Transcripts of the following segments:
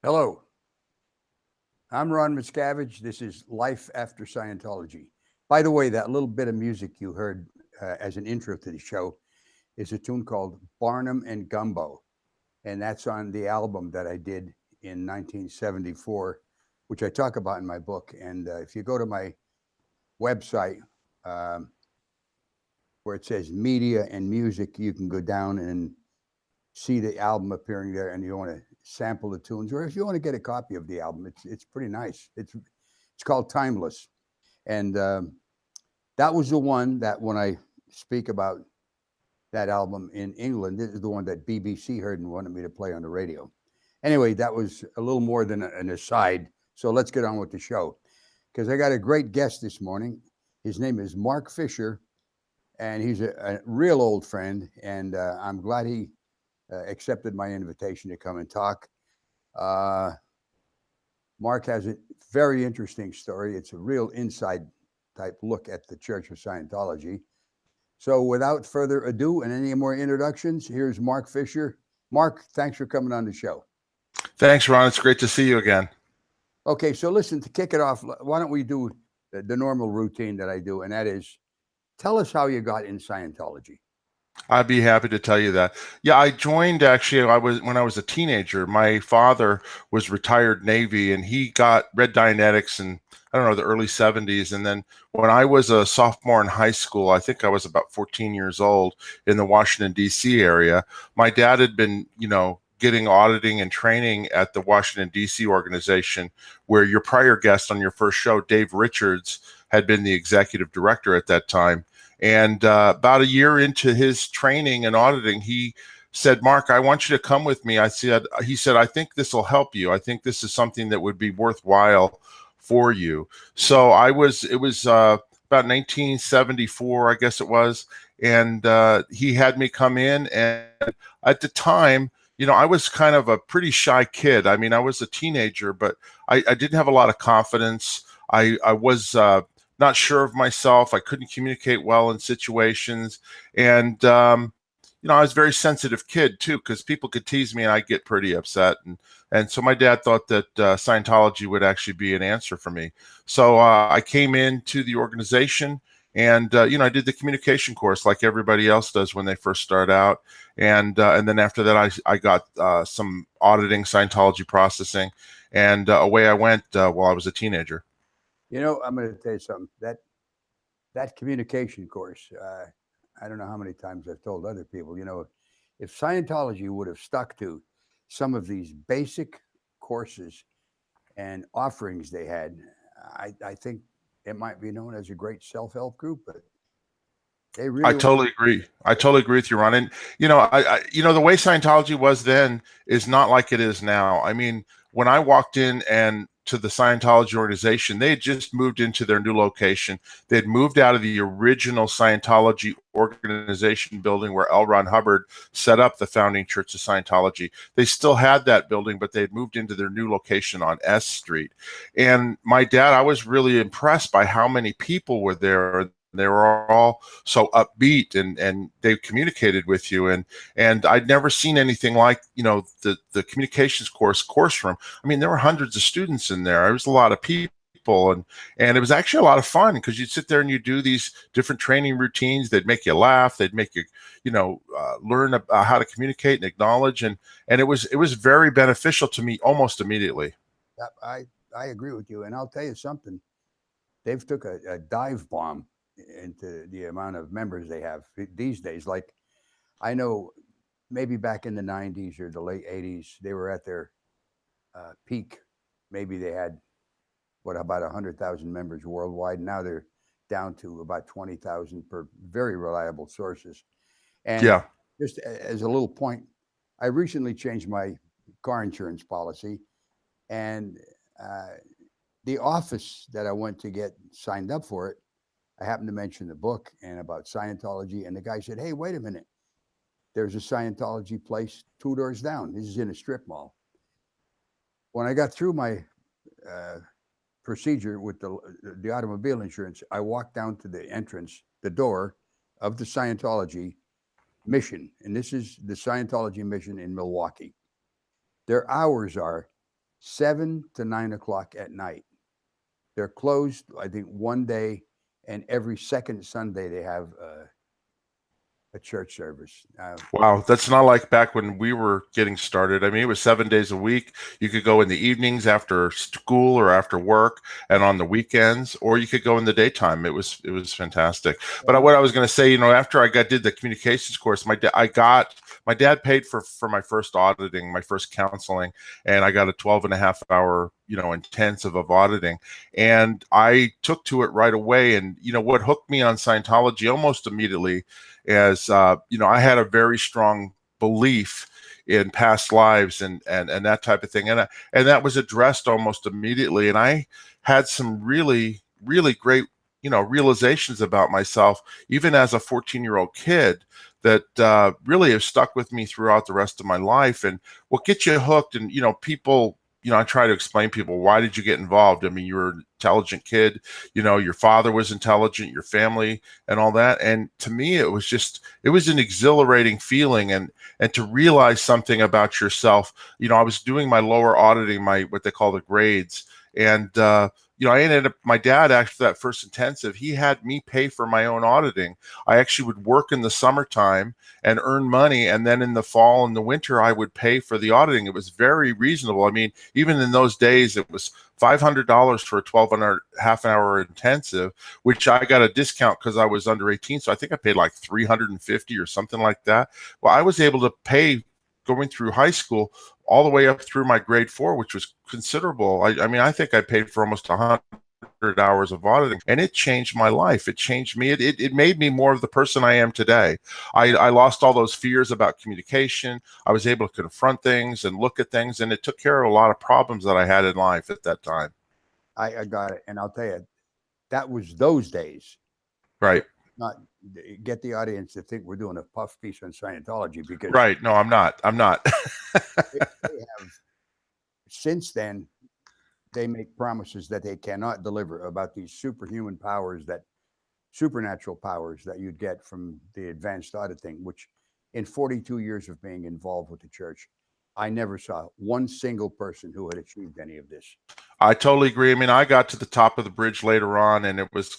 Hello, I'm Ron Miscavige. This is Life After Scientology. By the way, that little bit of music you heard as an intro to the show is a tune called Barnum and Gumbo. And that's on the album that I did in 1974, which I talk about in my book. And if you go to my website, um, where it says media and music, you can go down and see the album appearing there, and you want to sample the tunes, or if you want to get a copy of the album, it's pretty nice. It's called Timeless, and that was the one that when I speak about that album in England, this is the one that BBC heard and wanted me to play on the radio. Anyway, that was a little more than an aside. So let's get on with the show, because I got a great guest this morning. His name is Mark Fisher, and he's a real old friend, and I'm glad he accepted my invitation to come and talk. Uh, Mark has a very interesting story. It's a real inside type look at the Church of Scientology. So, without further ado and any more introductions, here's Mark Fisher. Mark, thanks for coming on the show. Thanks, Ron. It's great to see you again. Okay, so listen, to kick it off, why don't we do the normal routine that I do, and that is tell us how you got in Scientology. I'd be happy to tell you that. Yeah, I joined actually when I was a teenager. My father was retired Navy and he got red Dianetics in, I don't know, the early 70s. And then when I was a sophomore in high school, I think I was about 14 years old in the Washington, D.C. area, my dad had been, getting auditing and training at the Washington, D.C. organization where your prior guest on your first show, Dave Richards, had been the executive director at that time. And about a year into his training and auditing, he said, "Mark, I want you to come with me." He said, "I think this will help you. I think this is something that would be worthwhile for you." So it was about 1974, I guess it was. And he had me come in. And at the time, I was kind of a pretty shy kid. I mean, I was a teenager, but I didn't have a lot of confidence. I was not sure of myself. I couldn't communicate well in situations. And, I was a very sensitive kid too, because people could tease me and I'd get pretty upset. And so my dad thought that Scientology would actually be an answer for me. So I came into the organization and, I did the communication course like everybody else does when they first start out. And then after that, I got some auditing, Scientology processing, and away I went while I was a teenager. I'm going to tell you something. That communication course, I don't know how many times I've told other people, if Scientology would have stuck to some of these basic courses and offerings they had, I think it might be known as a great self-help group, but they really. I totally agree. I totally agree with you, Ron. And the way Scientology was then is not like it is now. I mean, when I walked in and to the Scientology organization, they had just moved into their new location. They had moved out of the original Scientology organization building where L. Ron Hubbard set up the founding Church of Scientology. They still had that building, but they had moved into their new location on S Street. And my dad, I was really impressed by how many people were there. They were all so upbeat and they communicated with you. And I'd never seen anything like, the communications course room. I mean, there were hundreds of students in there. There was a lot of people. And it was actually a lot of fun because you'd sit there and you do these different training routines. They'd make you laugh. They'd make you, learn how to communicate and acknowledge. And it was very beneficial to me almost immediately. I agree with you. And I'll tell you something. They've took a dive bomb into the amount of members they have these days. Like, I know maybe back in the 90s or the late 80s, they were at their peak. Maybe they had, about 100,000 members worldwide. Now they're down to about 20,000 per very reliable sources. And Yeah. just as a little point, I recently changed my car insurance policy, and the office that I went to get signed up for it, I happened to mention the book and about Scientology, and the guy said, "Hey, wait a minute. There's a Scientology place 2 doors down. This is in a strip mall." When I got through my procedure with the automobile insurance, I walked down to the entrance, the door of the Scientology mission, and this is the Scientology mission in Milwaukee. Their hours are 7 to 9 o'clock at night. They're closed, I think, one day, and every second Sunday they have a church service. Wow, that's not like back when we were getting started. I mean, it was 7 days a week. You could go in the evenings after school or after work, and on the weekends, or you could go in the daytime. It was fantastic. But what I was going to say, after I did the communications course, my dad paid for my first auditing, my first counseling, and I got a 12.5 hour intensive of auditing, and I took to it right away. And what hooked me on Scientology almost immediately is I had a very strong belief in past lives and that type of thing, and that was addressed almost immediately. And I had some really great realizations about myself, even as a 14-year-old kid, that really have stuck with me throughout the rest of my life. And what gets you hooked, and people, I try to explain to people, why did you get involved? I mean, you were an intelligent kid, your father was intelligent, your family and all that. And to me, it was an exhilarating feeling, and to realize something about yourself. I was doing my lower auditing, what they call the grades. And, I ended up, my dad, after that first intensive, he had me pay for my own auditing. I actually would work in the summertime and earn money, and then in the fall and the winter, I would pay for the auditing. It was very reasonable. I mean, even in those days, it was $500 for a 12.5 hour intensive, which I got a discount because I was under 18. So I think I paid like $350 or something like that. Well, I was able to pay going through high school all the way up through my grade 4, which was considerable. I mean, I think I paid for almost 100 hours of auditing, and it changed my life. It changed me. It made me more of the person I am today. I lost all those fears about communication. I was able to confront things and look at things, and it took care of a lot of problems that I had in life at that time. I got it. And I'll tell you, that was those days. Right. Not get the audience to think we're doing a puff piece on Scientology, because right. No, I'm not. they have, since then, they make promises that they cannot deliver about these superhuman powers, supernatural powers that you'd get from the advanced auditing, which in 42 years of being involved with the church, I never saw one single person who had achieved any of this. I totally agree. I mean, I got to the top of the bridge later on, and it was,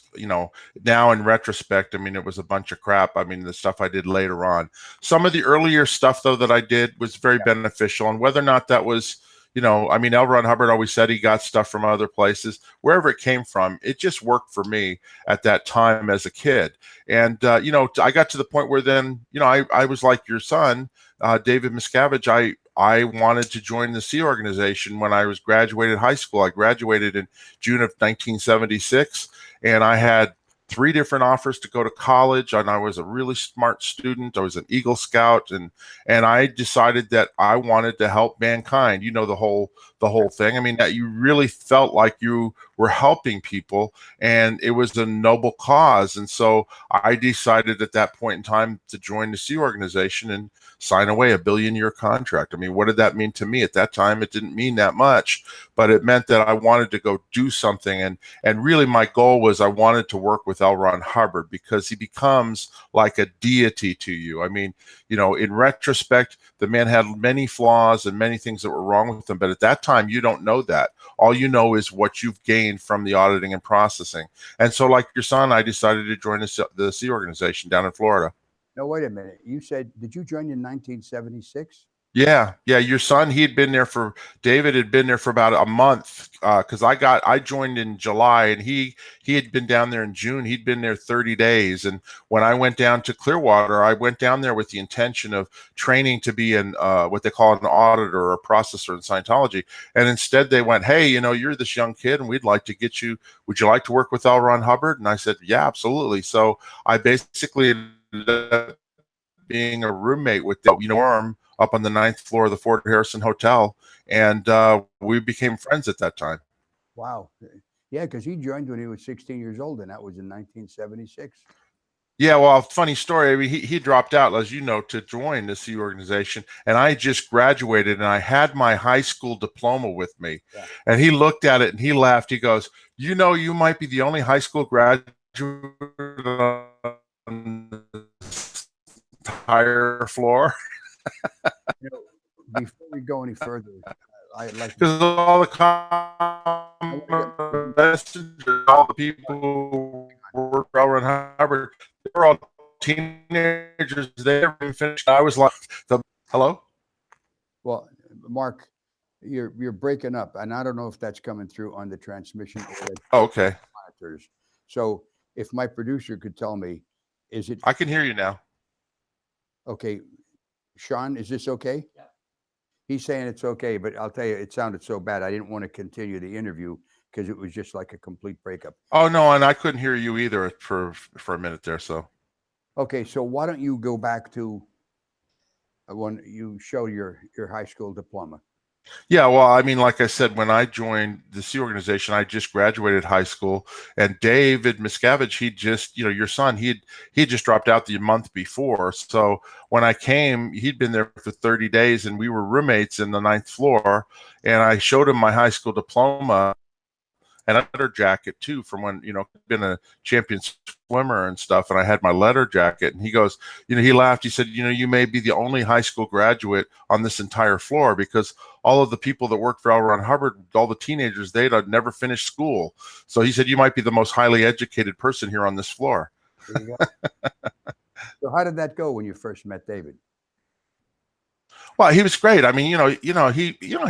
now in retrospect, I mean, it was a bunch of crap. I mean, the stuff I did later on. Some of the earlier stuff, though, that I did was very beneficial. And whether or not that was, I mean, L. Ron Hubbard always said he got stuff from other places. Wherever it came from, it just worked for me at that time as a kid. And, I got to the point where then, I was like your son, David Miscavige. I wanted to join the Sea Organization when I was graduated high school. I graduated in June of 1976, and I had 3 different offers to go to college, and I was a really smart student. I was an Eagle Scout, and I decided that I wanted to help mankind. The whole thing. I mean, that you really felt like you were helping people, and it was a noble cause. And so I decided at that point in time to join the Sea Organization and sign away a $1 billion contract. I mean, what did that mean to me at that time? It didn't mean that much, but it meant that I wanted to go do something. And really my goal was I wanted to work with L. Ron Hubbard, because he becomes like a deity to you. I mean, in retrospect, the man had many flaws and many things that were wrong with him, but at that time, you don't know that. All you know is what you've gained from the auditing and processing. And so, like your son, I decided to join the Sea Organization down in Florida. No, wait a minute. You said, did you join in 1976? Yeah. Your son, David had been there for about a month, because I joined in July, and he had been down there in June. He'd been there 30 days. And when I went down to Clearwater, I went down there with the intention of training to be what they call an auditor or a processor in Scientology. And instead they went, hey, you're this young kid, and we'd like to get you, would you like to work with L. Ron Hubbard? And I said, yeah, absolutely. So I basically ended up being a roommate with the Norm up on the 9th floor of the Fort Harrison Hotel, and we became friends at that time. Wow. Yeah, because he joined when he was 16 years old, and that was in 1976. Yeah, well, funny story. I mean, he dropped out, as you know, to join the Sea Organization, and I just graduated, and I had my high school diploma with me. Yeah. And he looked at it and he laughed. He goes, you might be the only high school graduate on the entire floor. Before we go any further, I like Because all the I wanna get messengers, all the people who work for L. Ron Hubbard, they were all teenagers. They never even finished. I was like, hello? well, Mark, you're breaking up, and I don't know if that's coming through on the transmission or the Oh, okay. monitors. So if my producer could tell me, is it I can hear you now. okay? Sean, is this okay? Yeah. He's saying it's okay, but I'll tell you, it sounded so bad. I didn't want to continue the interview because it was just like a complete breakup. Oh no, and I couldn't hear you either for a minute there. So Okay, so why don't you go back to when you show your high school diploma? yeah, well, I mean, like I said, when I joined the Sea Organization, I just graduated high school, and David Miscavige, he just, your son, he just dropped out the month before. So when I came, he'd been there for 30 days, and we were roommates in the 9th floor. And I showed him my high school diploma and a letter jacket too from when, been a champion swimmer and stuff. And I had my letter jacket, and he goes, he laughed. He said, you may be the only high school graduate on this entire floor, because all of the people that worked for L. Ron Hubbard, all the teenagers, they'd never finished school. So he said, you might be the most highly educated person here on this floor. There you go. So how did that go when you first met David? Well, he was great. I mean, he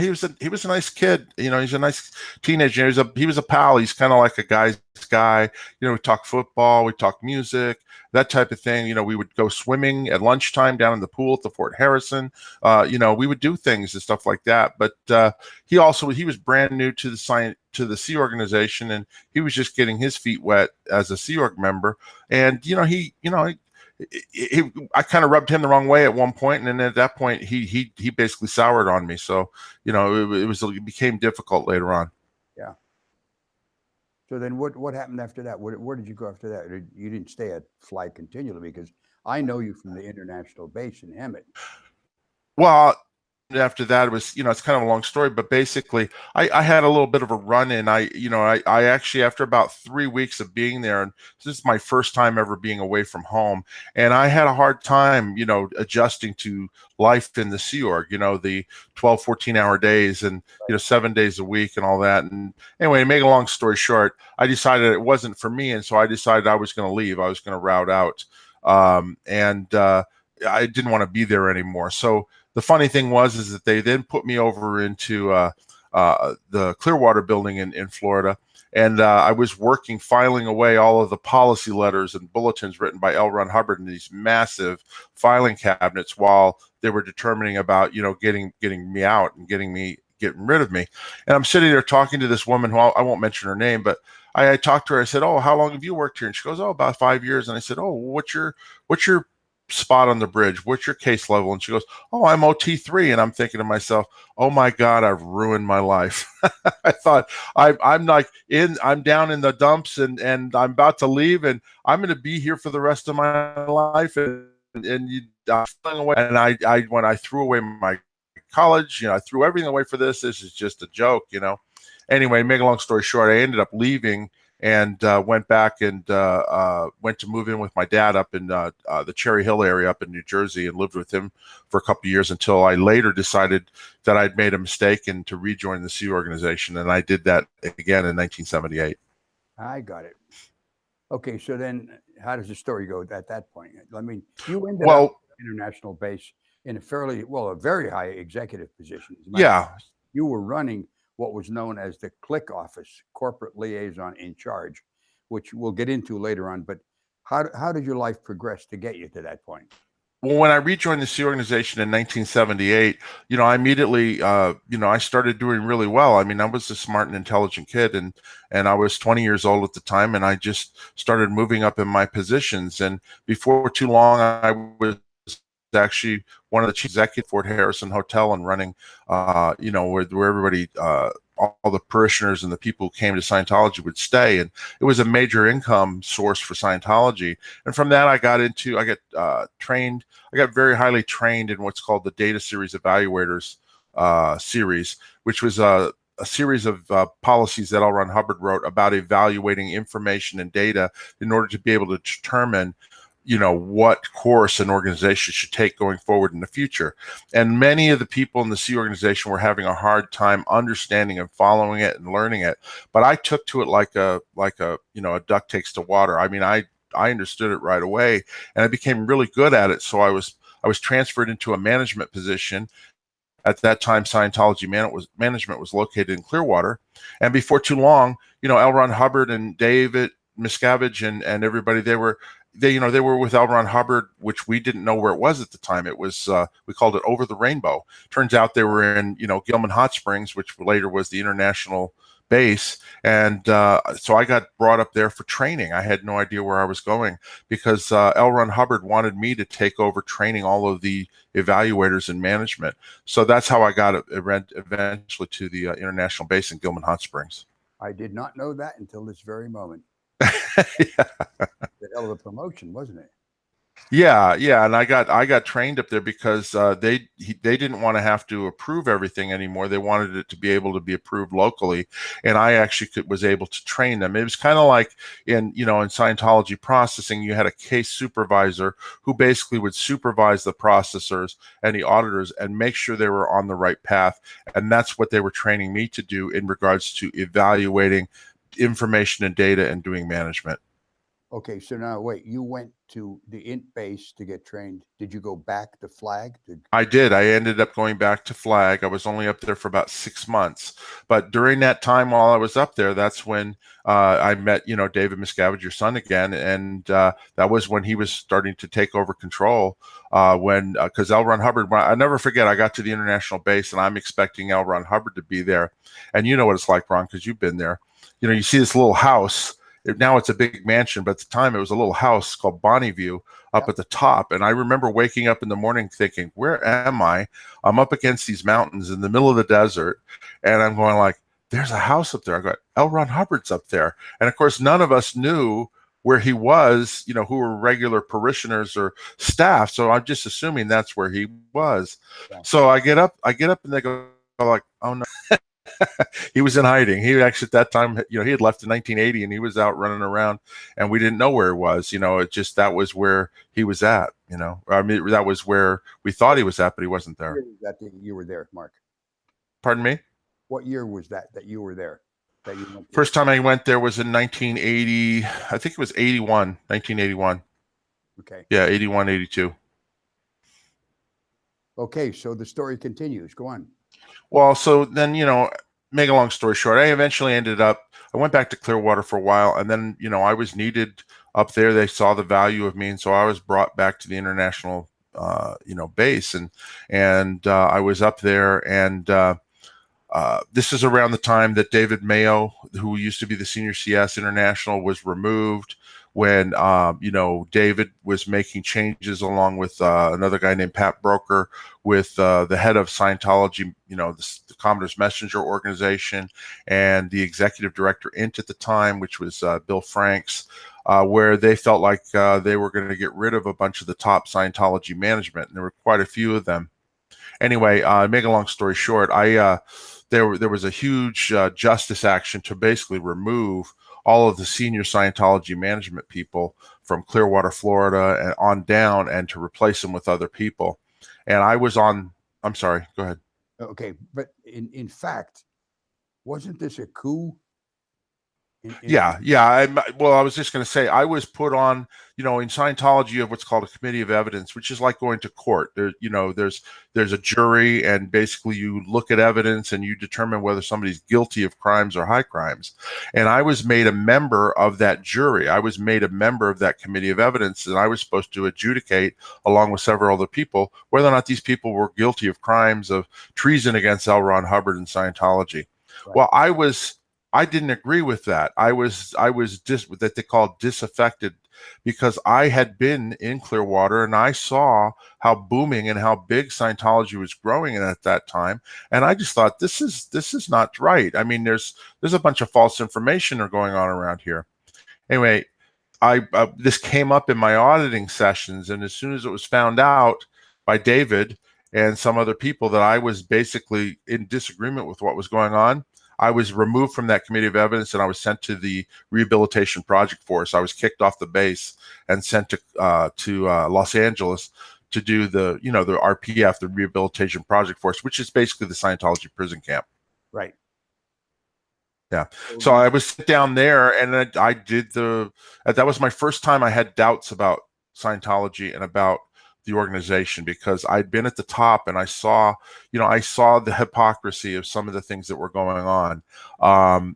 was a nice kid. He's a nice teenager. He was a pal. He's kind of like a guy's guy. We talk football, we talk music, that type of thing. We would go swimming at lunchtime down in the pool at the Fort Harrison. We would do things and stuff like that. But he was brand new to the Sea Organization, and he was just getting his feet wet as a Sea Org member. And I kind of rubbed him the wrong way at one point, and then at that point he basically soured on me. So it became difficult later on. Yeah. So then what happened after that? Where did you go after that? You didn't stay at Fly continually, because I know you from the international base in Hemet. Well, after that, it was, it's kind of a long story, but basically I had a little bit of a run in. I actually, after about 3 weeks of being there, and this is my first time ever being away from home, and I had a hard time, adjusting to life in the Sea Org, the 12, 14-hour days and, 7 days a week and all that. And anyway, to make a long story short, I decided it wasn't for me. And so I decided I was going to leave. I was going to route out. I didn't want to be there anymore. So the funny thing is that they then put me over into the Clearwater building in Florida. And I was filing away all of the policy letters and bulletins written by L. Ron Hubbard in these massive filing cabinets while they were determining about, getting me out and getting rid of me. And I'm sitting there talking to this woman who I won't mention her name, but I talked to her. I said, "Oh, how long have you worked here?" And she goes, "Oh, about 5 years." And I said, "Oh, what's your spot on the bridge? What's your case level?" And she goes, "Oh, I'm OT3." And I'm thinking to myself, oh my God, I've ruined my life. I thought I'm down in the dumps and I'm about to leave, and I'm going to be here for the rest of my life. And when I threw away my college, I threw everything away for this. This is just a joke, Anyway, make a long story short, I ended up leaving and went back and went to move in with my dad up in the Cherry Hill area up in New Jersey, and lived with him for a couple of years until I later decided that I'd made a mistake and to rejoin the Sea Organization. And I did that again in 1978. I got it. Okay, so then how does the story go at that point? I mean, you ended up international base in a very high executive position. Yeah. You were running what was known as the CLIC office, corporate liaison in charge, which we'll get into later on. But how did your life progress to get you to that point? Well, when I rejoined the Sea Organization in 1978, I immediately, I started doing really well. I mean, I was a smart and intelligent kid, and I was 20 years old at the time, and I just started moving up in my positions. And before too long, I was actually one of the chief executives at Fort Harrison Hotel, and running, where everybody, all the parishioners and the people who came to Scientology would stay. And it was a major income source for Scientology. And from that, I got trained. I got very highly trained in what's called the Data Series Evaluators series, which was a series of policies that L. Ron Hubbard wrote about evaluating information and data in order to be able to determine what course an organization should take going forward in the future. And many of the people in the C organization were having a hard time understanding and following it and learning it. But I took to it like a a duck takes to water. I mean, I understood it right away, and I became really good at it. So I was transferred into a management position. At that time, Scientology management was located in Clearwater, and before too long, L. Ron Hubbard and David Miscavige and everybody, they were with L. Ron Hubbard, which we didn't know where it was at the time. It was we called it Over the Rainbow. Turns out they were in Gilman Hot Springs, which later was the international base, and so I got brought up there for training. I had no idea where I was going because L. Ron Hubbard wanted me to take over training all of the evaluators in management. So that's how I got eventually to the international base in Gilman Hot Springs. I did not know that until this very moment. Yeah. The hell of a promotion, wasn't it? Yeah, and I got trained up there because they didn't want to have to approve everything anymore. They wanted it to be able to be approved locally, and I actually was able to train them. It was kind of like in Scientology processing, you had a case supervisor who basically would supervise the processors and the auditors and make sure they were on the right path, and that's what they were training me to do in regards to evaluating information and data and doing management. Okay, so now wait, you went to the INT base to get trained. Did you go back to Flag? I did. I ended up going back to Flag. I was only up there for about 6 months. But during that time while I was up there, that's when I met, David Miscavige, your son, again. And that was when he was starting to take over control because L. Ron Hubbard, I never forget, I got to the international base and I'm expecting L. Ron Hubbard to be there. And you know what it's like, Ron, because you've been there. You see this little house. Now it's a big mansion, but at the time it was a little house called Bonneview up at the top. And I remember waking up in the morning thinking, where am I? I'm up against these mountains in the middle of the desert. And I'm going like, there's a house up there. I go, L. Ron Hubbard's up there. And of course, none of us knew where he was, who were regular parishioners or staff. So I'm just assuming that's where he was. Yeah. So I get up and they go like, oh no. He was in hiding. He actually at that time, he had left in 1980 and he was out running around and we didn't know where he was. It just, that was where he was at, I mean, that was where we thought he was at, but he wasn't there. That you were there, Mark? Pardon me? What year was that you were there? That you went First time I went there was in 1980. I think it was 1981. Okay. Yeah, 81, 82. Okay, so the story continues. Go on. Well, so then, make a long story short, I eventually I went back to Clearwater for a while, and then, I was needed up there. They saw the value of me, and so I was brought back to the international, base, and I was up there, and this is around the time that David Mayo, who used to be the senior CS international, was removed. When David was making changes along with another guy named Pat Broker with the head of Scientology, the Commodore's Messenger organization, and the executive director INT at the time, which was Bill Franks, where they felt like they were going to get rid of a bunch of the top Scientology management, and there were quite a few of them. Anyway, make a long story short, there was a huge justice action to basically remove all of the senior Scientology management people from Clearwater, Florida, and on down, and to replace them with other people. And I was on. I'm sorry. Go ahead. Okay, but in fact, wasn't this a coup? Yeah. Well, I was just going to say, I was put on, in Scientology, you have what's called a committee of evidence, which is like going to court. There's a jury, and basically you look at evidence and you determine whether somebody's guilty of crimes or high crimes. And I was made a member of that jury. I was made a member of that committee of evidence, and I was supposed to adjudicate, along with several other people, whether or not these people were guilty of crimes of treason against L. Ron Hubbard and Scientology. Right. Well, I didn't agree with that. I was what they call disaffected, because I had been in Clearwater and I saw how booming and how big Scientology was growing at that time, and I just thought, this is not right. I mean, there's a bunch of false information going on around here. Anyway, this came up in my auditing sessions, and as soon as it was found out by David and some other people that I was basically in disagreement with what was going on, I was removed from that committee of evidence, and I was sent to the rehabilitation project force. I was kicked off the base and sent to Los Angeles to do the the RPF, the rehabilitation project force, which is basically the Scientology prison camp. Right. Yeah. So I was down there, and I did that was my first time I had doubts about Scientology and about the organization, because I'd been at the top and I saw the hypocrisy of some of the things that were going on.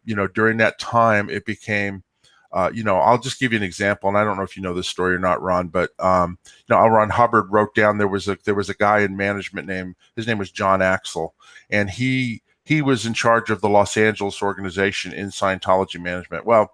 During that time, it became, I'll just give you an example, and I don't know if you know this story or not, Ron, but L. Ron Hubbard wrote down there was a guy in management his name was John Axel, and he was in charge of the Los Angeles organization in Scientology management. Well,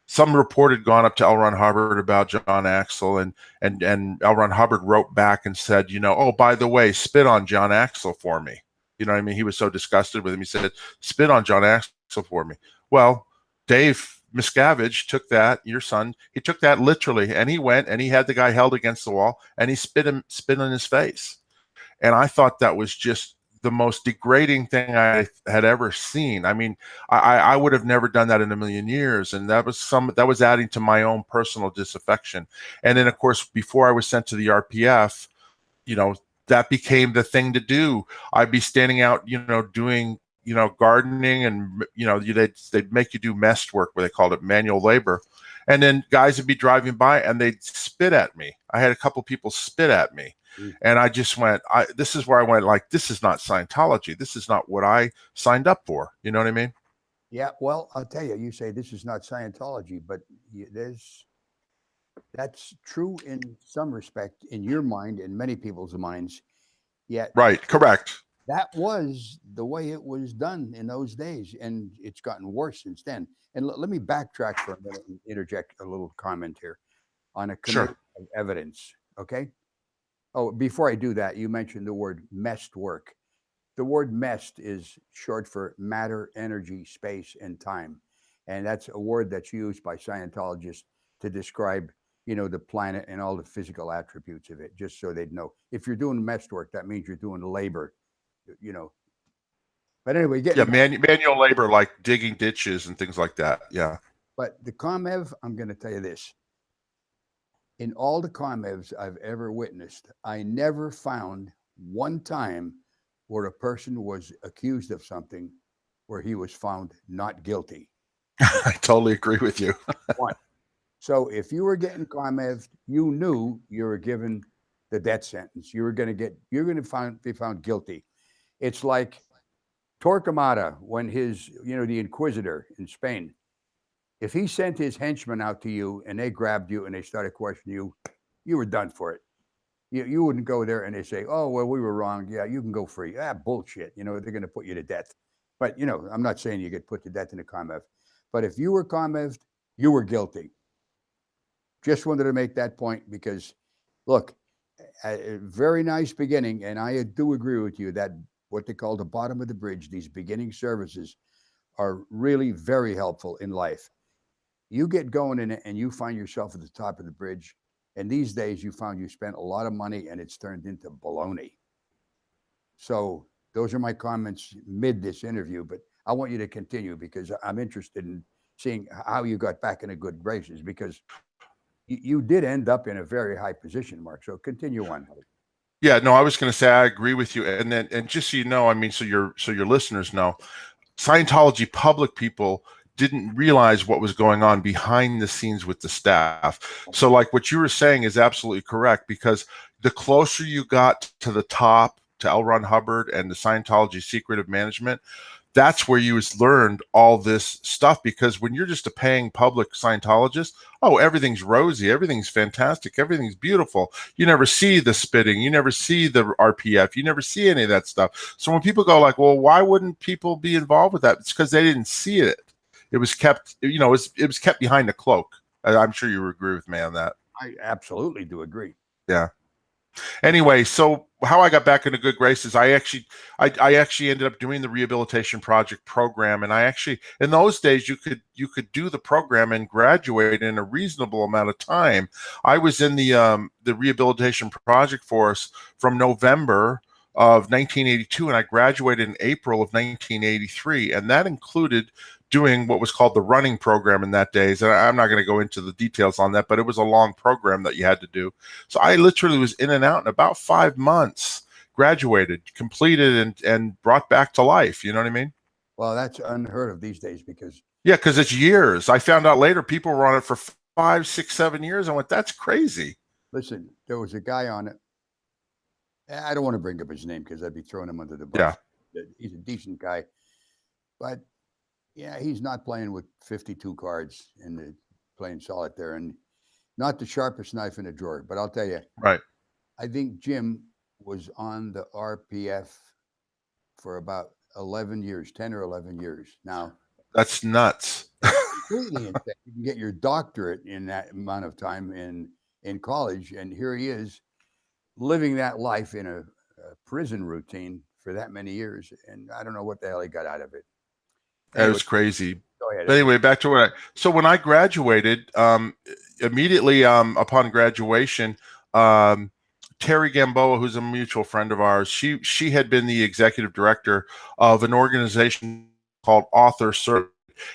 some report had gone up to L. Ron Hubbard about John Axel, and L. Ron Hubbard wrote back and said, oh, by the way, spit on John Axel for me. You know what I mean? He was so disgusted with him. He said, spit on John Axel for me. Well, Dave Miscavige took that, your son, he took that literally, and he went and he had the guy held against the wall and he spit in his face. And I thought that was just the most degrading thing I had ever seen. I mean, I would have never done that in a million years. And that was adding to my own personal disaffection. And then, of course, before I was sent to the RPF, that became the thing to do. I'd be standing out, doing, gardening, and, they'd make you do mest work, where they called it manual labor. And then guys would be driving by and they'd spit at me. I had a couple people spit at me. And I just went, this is where I went, like, this is not Scientology. This is not what I signed up for. You know what I mean? Yeah. Well, I'll tell you, you say this is not Scientology, but that's true in some respect in your mind, in many people's minds. Yet, right. Correct. That was the way it was done in those days. And it's gotten worse since then. And let me backtrack for a minute and interject a little comment here on a committee of evidence. Okay. Oh, before I do that, you mentioned the word mest work. The word mest is short for matter, energy, space, and time. And that's a word that's used by Scientologists to describe, the planet and all the physical attributes of it, just so they'd know. If you're doing mest work, that means you're doing labor, But anyway, manual labor, like digging ditches and things like that. Yeah. But the ComEv, I'm going to tell you this. In all the ComEvs I've ever witnessed, I never found one time where a person was accused of something where he was found not guilty. I totally agree with you. One. So if you were getting ComEv, you knew you were given the death sentence. You're going to be found guilty. It's like Torquemada, when the Inquisitor in Spain, if he sent his henchmen out to you and they grabbed you and they started questioning you, you were done for it. You wouldn't go there and they say, oh, well, we were wrong. Yeah, you can go free. Bullshit. They're going to put you to death. But, I'm not saying you get put to death in a ComEv. But if you were ComEv, you were guilty. Just wanted to make that point because, look, a very nice beginning. And I do agree with you that what they call the bottom of the bridge, these beginning services are really very helpful in life. You get going in it and you find yourself at the top of the bridge. And these days you spent a lot of money and it's turned into baloney. So those are my comments mid this interview, but I want you to continue because I'm interested in seeing how you got back into good graces, because you did end up in a very high position, Mark. So continue on. Yeah, no, I was going to say, I agree with you. And just so you know, I mean, so your listeners know, Scientology public people didn't realize what was going on behind the scenes with the staff. So like what you were saying is absolutely correct, because the closer you got to the top, to L. Ron Hubbard and the Scientology secret of management, that's where you learned all this stuff. Because when you're just a paying public Scientologist, oh, everything's rosy, everything's fantastic, everything's beautiful. You never see the spitting, you never see the RPF, you never see any of that stuff. So when people go like, well, why wouldn't people be involved with that? It's because they didn't see it. It was kept, it was kept behind the cloak. I'm sure you agree with me on that. I absolutely do agree. Yeah. Anyway, so how I got back into good graces, I actually ended up doing the rehabilitation project program, and I actually, in those days, you could do the program and graduate in a reasonable amount of time. I was in the rehabilitation project force from November of 1982, and I graduated in April of 1983, and that included doing what was called the running program in that days. And I'm not going to go into the details on that, but it was a long program that you had to do. So I literally was in and out in about 5 months, graduated, completed, and brought back to life. You know what I mean? Well, that's unheard of these days because Yeah, because it's years. I found out later people were on it for 5, 6, 7 years. I went, that's crazy. listen, there was a guy on it. I don't want to bring up his name because I'd be throwing him under the bus. Yeah. He's a decent guy, but yeah, he's not playing with 52 cards and playing solitaire, and not the sharpest knife in the drawer. But I'll tell you, Right. I think Jim was on the RPF for about 11 years, 10 or 11 years. Now, That's nuts. completely insane. You can get your doctorate in that amount of time in college, and here he is living that life in a prison routine for that many years, and I don't know what the hell he got out of it. That Anyway, was crazy. go ahead. But anyway, back to so when I graduated, immediately upon graduation, Terry Gamboa, who's a mutual friend of ours, she had been the executive director of an organization called Author Services.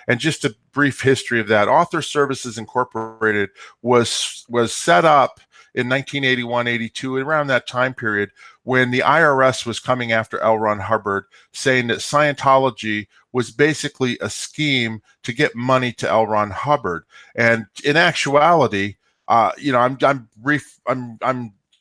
And just a brief history of that, Author Services Incorporated was set up in 1981, 82, around that time period, when the IRS was coming after L. Ron Hubbard, saying that Scientology was basically a scheme to get money to L. Ron Hubbard. And in actuality, I'm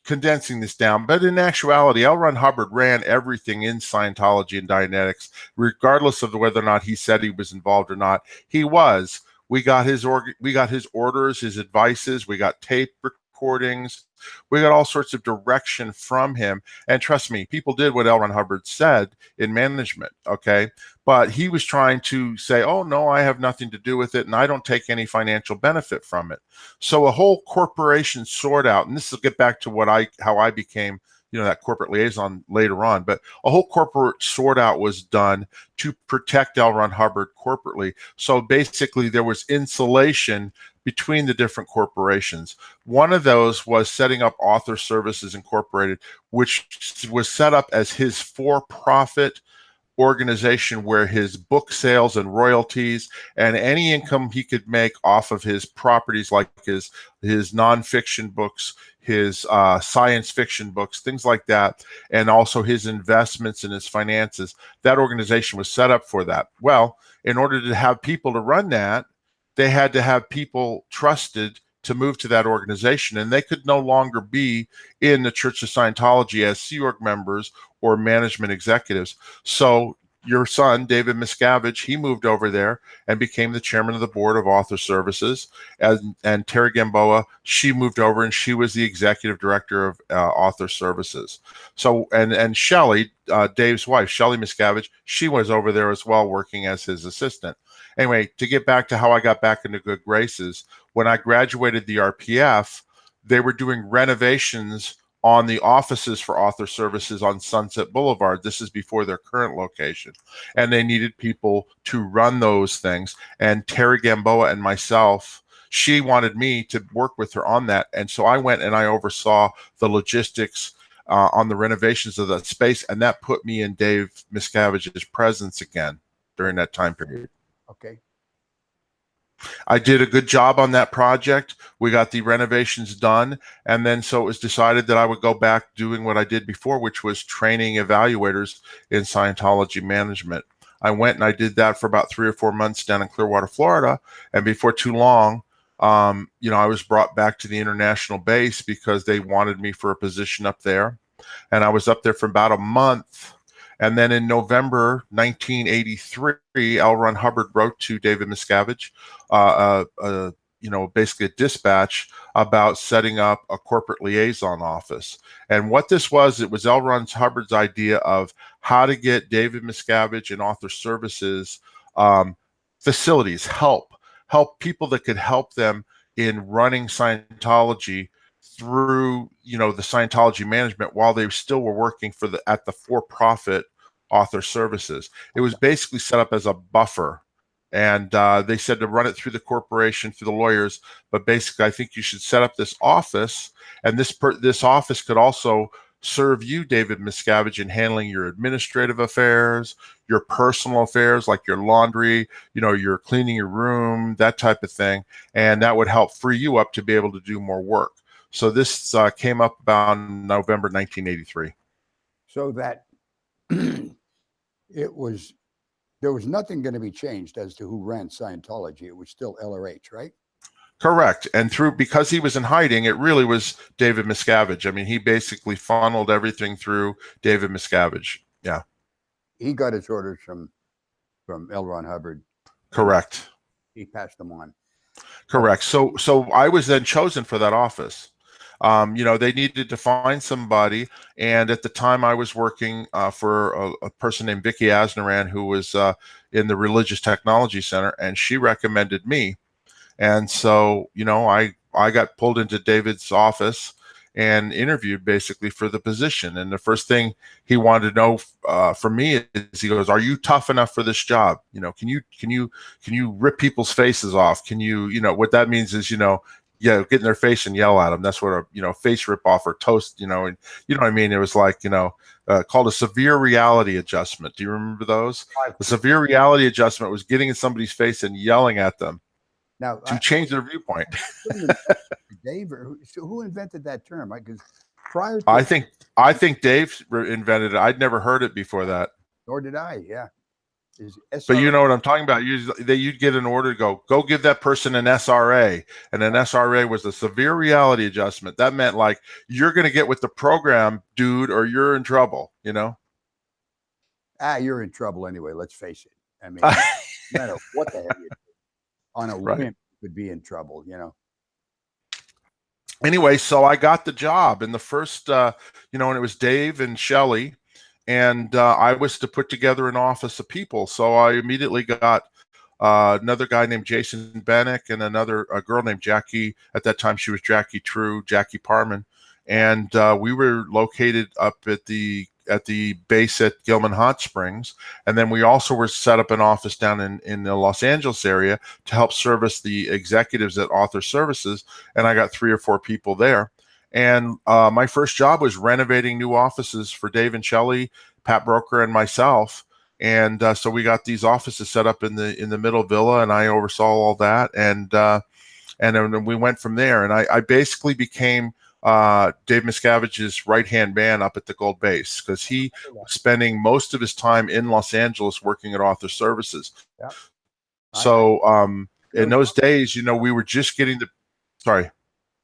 condensing this down, but in actuality, L. Ron Hubbard ran everything in Scientology and Dianetics, regardless of whether or not he said he was involved or not. He was. We got his orders, his advices. We got tape recordings. We got all sorts of direction from him. And trust me, people did what L. Ron Hubbard said in management, okay? But he was trying to say, oh, no, I have nothing to do with it, and I don't take any financial benefit from it. So a whole corporation sort out, and this will get back to how I became, that corporate liaison later on, but a whole corporate sort out was done to protect L. Ron Hubbard corporately. So basically there was insulation between the different corporations. One of those was setting up Author Services Incorporated, which was set up as his for-profit organization where his book sales and royalties and any income he could make off of his properties, like his nonfiction books, his science fiction books, things like that, and also his investments and his finances, that organization was set up for that. Well, in order to have people to run that, they had to have people trusted to move to that organization, and they could no longer be in the Church of Scientology as Sea Org members or management executives. So your son, David Miscavige, he moved over there and became the chairman of the board of Author Services. And Terry Gamboa, she moved over and she was the executive director of Author Services. So, and Shelly, Dave's wife, Shelly Miscavige, she was over there as well, working as his assistant. Anyway, to get back to how I got back into good graces, when I graduated the RPF, they were doing renovations on the offices for Author Services on Sunset Boulevard. This is before their current location. And they needed people to run those things. And Terry Gamboa and myself, she wanted me to work with her on that. And so I went and I oversaw the logistics on the renovations of that space. And that put me in Dave Miscavige's presence again during that time period. Okay. I did a good job on that project. We got the renovations done. And then so it was decided that I would go back doing what I did before, which was training evaluators in Scientology management. I went and I did that for about 3 or 4 months down in Clearwater, Florida. And before too long, I was brought back to the international base because they wanted me for a position up there. And I was up there for about a month. And then in November 1983, L. Ron Hubbard wrote to David Miscavige, basically a dispatch about setting up a corporate liaison office. And what this was, it was L. Ron Hubbard's idea of how to get David Miscavige and Author Services facilities, help people that could help them in running Scientology through the Scientology management while they still were working at the for-profit Author Services. It was basically set up as a buffer, and they said to run it through the corporation, through the lawyers, but basically I think you should set up this office, and this office could also serve you, David Miscavige, in handling your administrative affairs, your personal affairs like your laundry, you're cleaning your room, that type of thing. And that would help free you up to be able to do more work. So this came up about November 1983. So that there was nothing going to be changed as to who ran Scientology. It was still LRH, right? Correct. And because he was in hiding, it really was David Miscavige. I mean, he basically funneled everything through David Miscavige. Yeah. He got his orders from L. Ron Hubbard. Correct. He passed them on. Correct. So I was then chosen for that office. They needed to find somebody, and at the time I was working for a person named Vicki Asnaran, who was in the Religious Technology Center, and she recommended me. And so, I got pulled into David's office and interviewed basically for the position. And the first thing he wanted to know from me is, he goes, "Are you tough enough for this job? Can you rip people's faces off? Can you, what that means is, get in their face and yell at them. That's what a, face rip off or toast, and you know what I mean? It was like, called a severe reality adjustment. Do you remember those? The severe reality adjustment was getting in somebody's face and yelling at them. Now, to change their viewpoint. Dave, who invented that term? Because prior to I think Dave invented it. I'd never heard it before that. Nor did I. Yeah. But you know what I'm talking about. You'd get an order to go give that person an SRA, and an SRA was a severe reality adjustment. That meant like, you're going to get with the program, dude, or you're in trouble. You're in trouble anyway. Let's face it. I mean, no matter what the hell you do, on a whim, you could be in trouble. Anyway, so I got the job, and the first, and it was Dave and Shelley. And I was to put together an office of people. So I immediately got another guy named Jason Bennick and a girl named Jackie. At that time, she was Jackie Parman. And we were located up at the base at Gilman Hot Springs. And then we also were set up an office down in the Los Angeles area to help service the executives at Author Services. And I got 3 or 4 people there. And my first job was renovating new offices for Dave and Shelley, Pat Broker, and myself. And so we got these offices set up in the middle villa, and I oversaw all that. And then we went from there. And I basically became Dave Miscavige's right-hand man up at the Gold Base, because he was spending most of his time in Los Angeles working at Author Services. Yeah. So in those days, we were just getting the – sorry.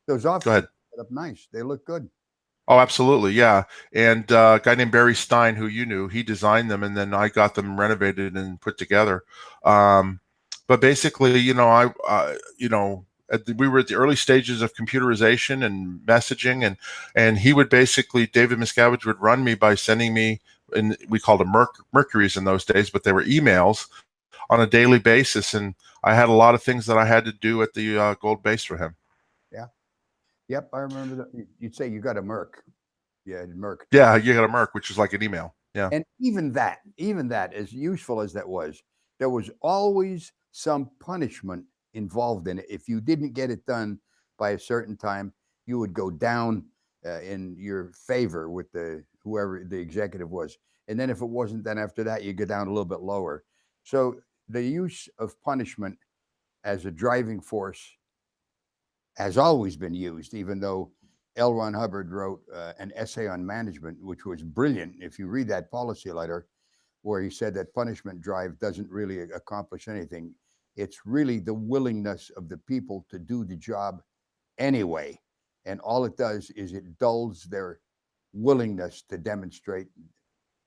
Those offices. Go ahead. Up nice. They look good. Oh, absolutely. Yeah. And a guy named Barry Stein, who you knew, he designed them, and then I got them renovated and put together. But basically, we were at the early stages of computerization and messaging, and he would basically, David Miscavige would run me by sending me, and we called them Mercuries in those days, but they were emails on a daily basis. And I had a lot of things that I had to do at the Gold Base for him. Yep, I remember that. You'd say you got a Merc. Yeah, Merc. Yeah, you got a Merc, which is like an email. Yeah. And even that, as useful as that was, there was always some punishment involved in it. If you didn't get it done by a certain time, you would go down in your favor with whoever the executive was. And then if it wasn't, then after that, you go down a little bit lower. So the use of punishment as a driving force has always been used, even though L. Ron Hubbard wrote an essay on management, which was brilliant. If you read that policy letter, where he said that punishment drive doesn't really accomplish anything. It's really the willingness of the people to do the job anyway. And all it does is it dulls their willingness to demonstrate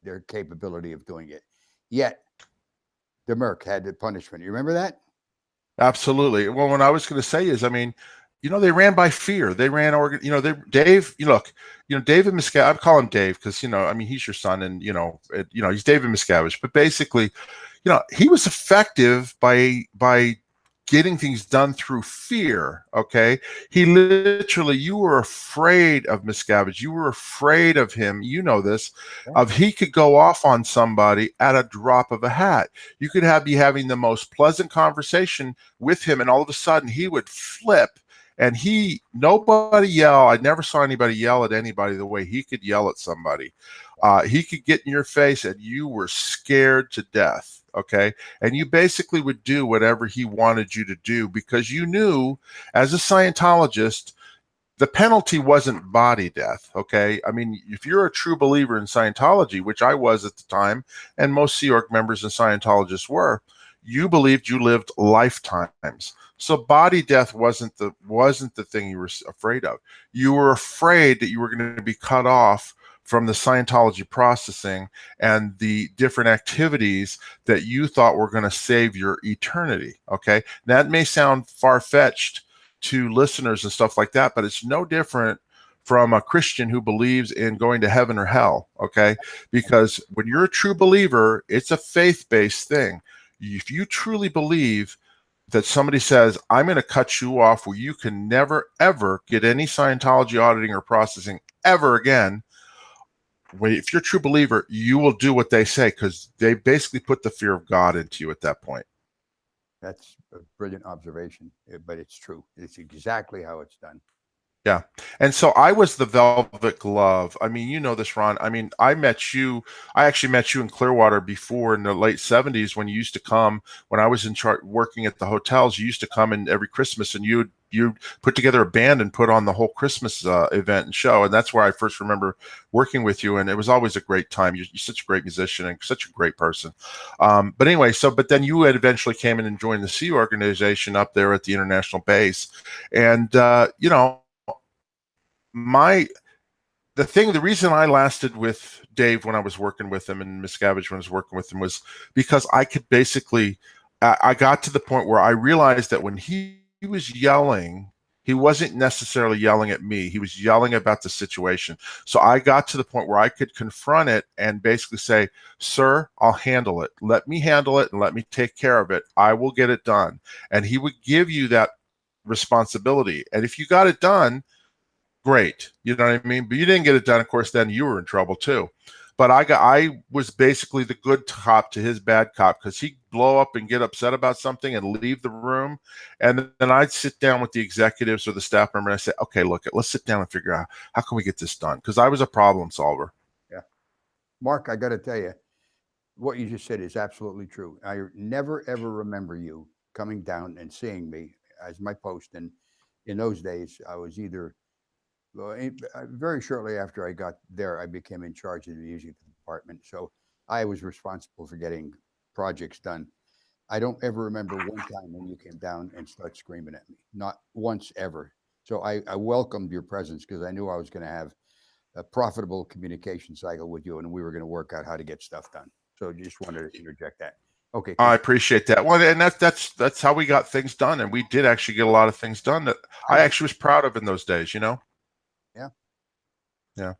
their capability of doing it. Yet, the Merc had the punishment. You remember that? Absolutely. Well, what I was going to say is, they ran by fear. They ran, Dave, David Miscavige, I call him Dave because, he's your son, and, he's David Miscavige. But basically, he was effective by getting things done through fear. Okay. He literally, you were afraid of Miscavige. You were afraid of him. You know this, he could go off on somebody at a drop of a hat. You could be having the most pleasant conversation with him, and all of a sudden he would flip And nobody yell. I never saw anybody yell at anybody the way he could yell at somebody. He could get in your face and you were scared to death. Okay. And you basically would do whatever he wanted you to do because you knew as a Scientologist, the penalty wasn't body death. Okay. I mean, if you're a true believer in Scientology, which I was at the time, and most Sea Org members and Scientologists were, you believed you lived lifetimes. So body death wasn't the thing you were afraid of. You were afraid that you were going to be cut off from the Scientology processing and the different activities that you thought were going to save your eternity. Okay. That may sound far-fetched to listeners and stuff like that, but it's no different from a Christian who believes in going to heaven or hell. Okay. Because when you're a true believer, it's a faith-based thing. If you truly believe that somebody says, I'm going to cut you off where you can never, ever get any Scientology auditing or processing ever again, if you're a true believer, you will do what they say because they basically put the fear of God into you at that point. That's a brilliant observation, but it's true. It's exactly how it's done. Yeah. And so I was the velvet glove. I mean, you know this, Ron. I mean, I actually met you in Clearwater before in the late 70s when you used to come, when I was in charge working at the hotels, you used to come in every Christmas and you put together a band and put on the whole Christmas event and show. And that's where I first remember working with you. And it was always a great time. You're such a great musician and such a great person. But anyway, but then you had eventually came in and joined the Sea organization up there at the international base. And, you know, the reason I lasted with Dave when I was working with him and Miscavige when I was working with him was because I could basically, I got to the point where I realized that when he was yelling, he wasn't necessarily yelling at me. He was yelling about the situation. So I got to the point where I could confront it and basically say, sir, I'll handle it. Let me handle it and let me take care of it. I will get it done. And he would give you that responsibility. And if you got it done, great. You know what I mean? But you didn't get it done, of course, then you were in trouble too. But I was basically the good cop to his bad cop because he'd blow up and get upset about something and leave the room. And then I'd sit down with the executives or the staff member and I say, okay, look, let's sit down and figure out how can we get this done? Because I was a problem solver. Yeah. Mark, I got to tell you, what you just said is absolutely true. I never, ever remember you coming down and seeing me as my post. And in those days, I was either very shortly after I got there, I became in charge of the music department. So I was responsible for getting projects done. I don't ever remember one time when you came down and started screaming at me. Not once ever. So I welcomed your presence because I knew I was going to have a profitable communication cycle with you and we were going to work out how to get stuff done. So just wanted to interject that. Okay. I appreciate that. Well, and that's how we got things done. And we did actually get a lot of things done that I actually was proud of in those days, you know? Yeah. Yeah.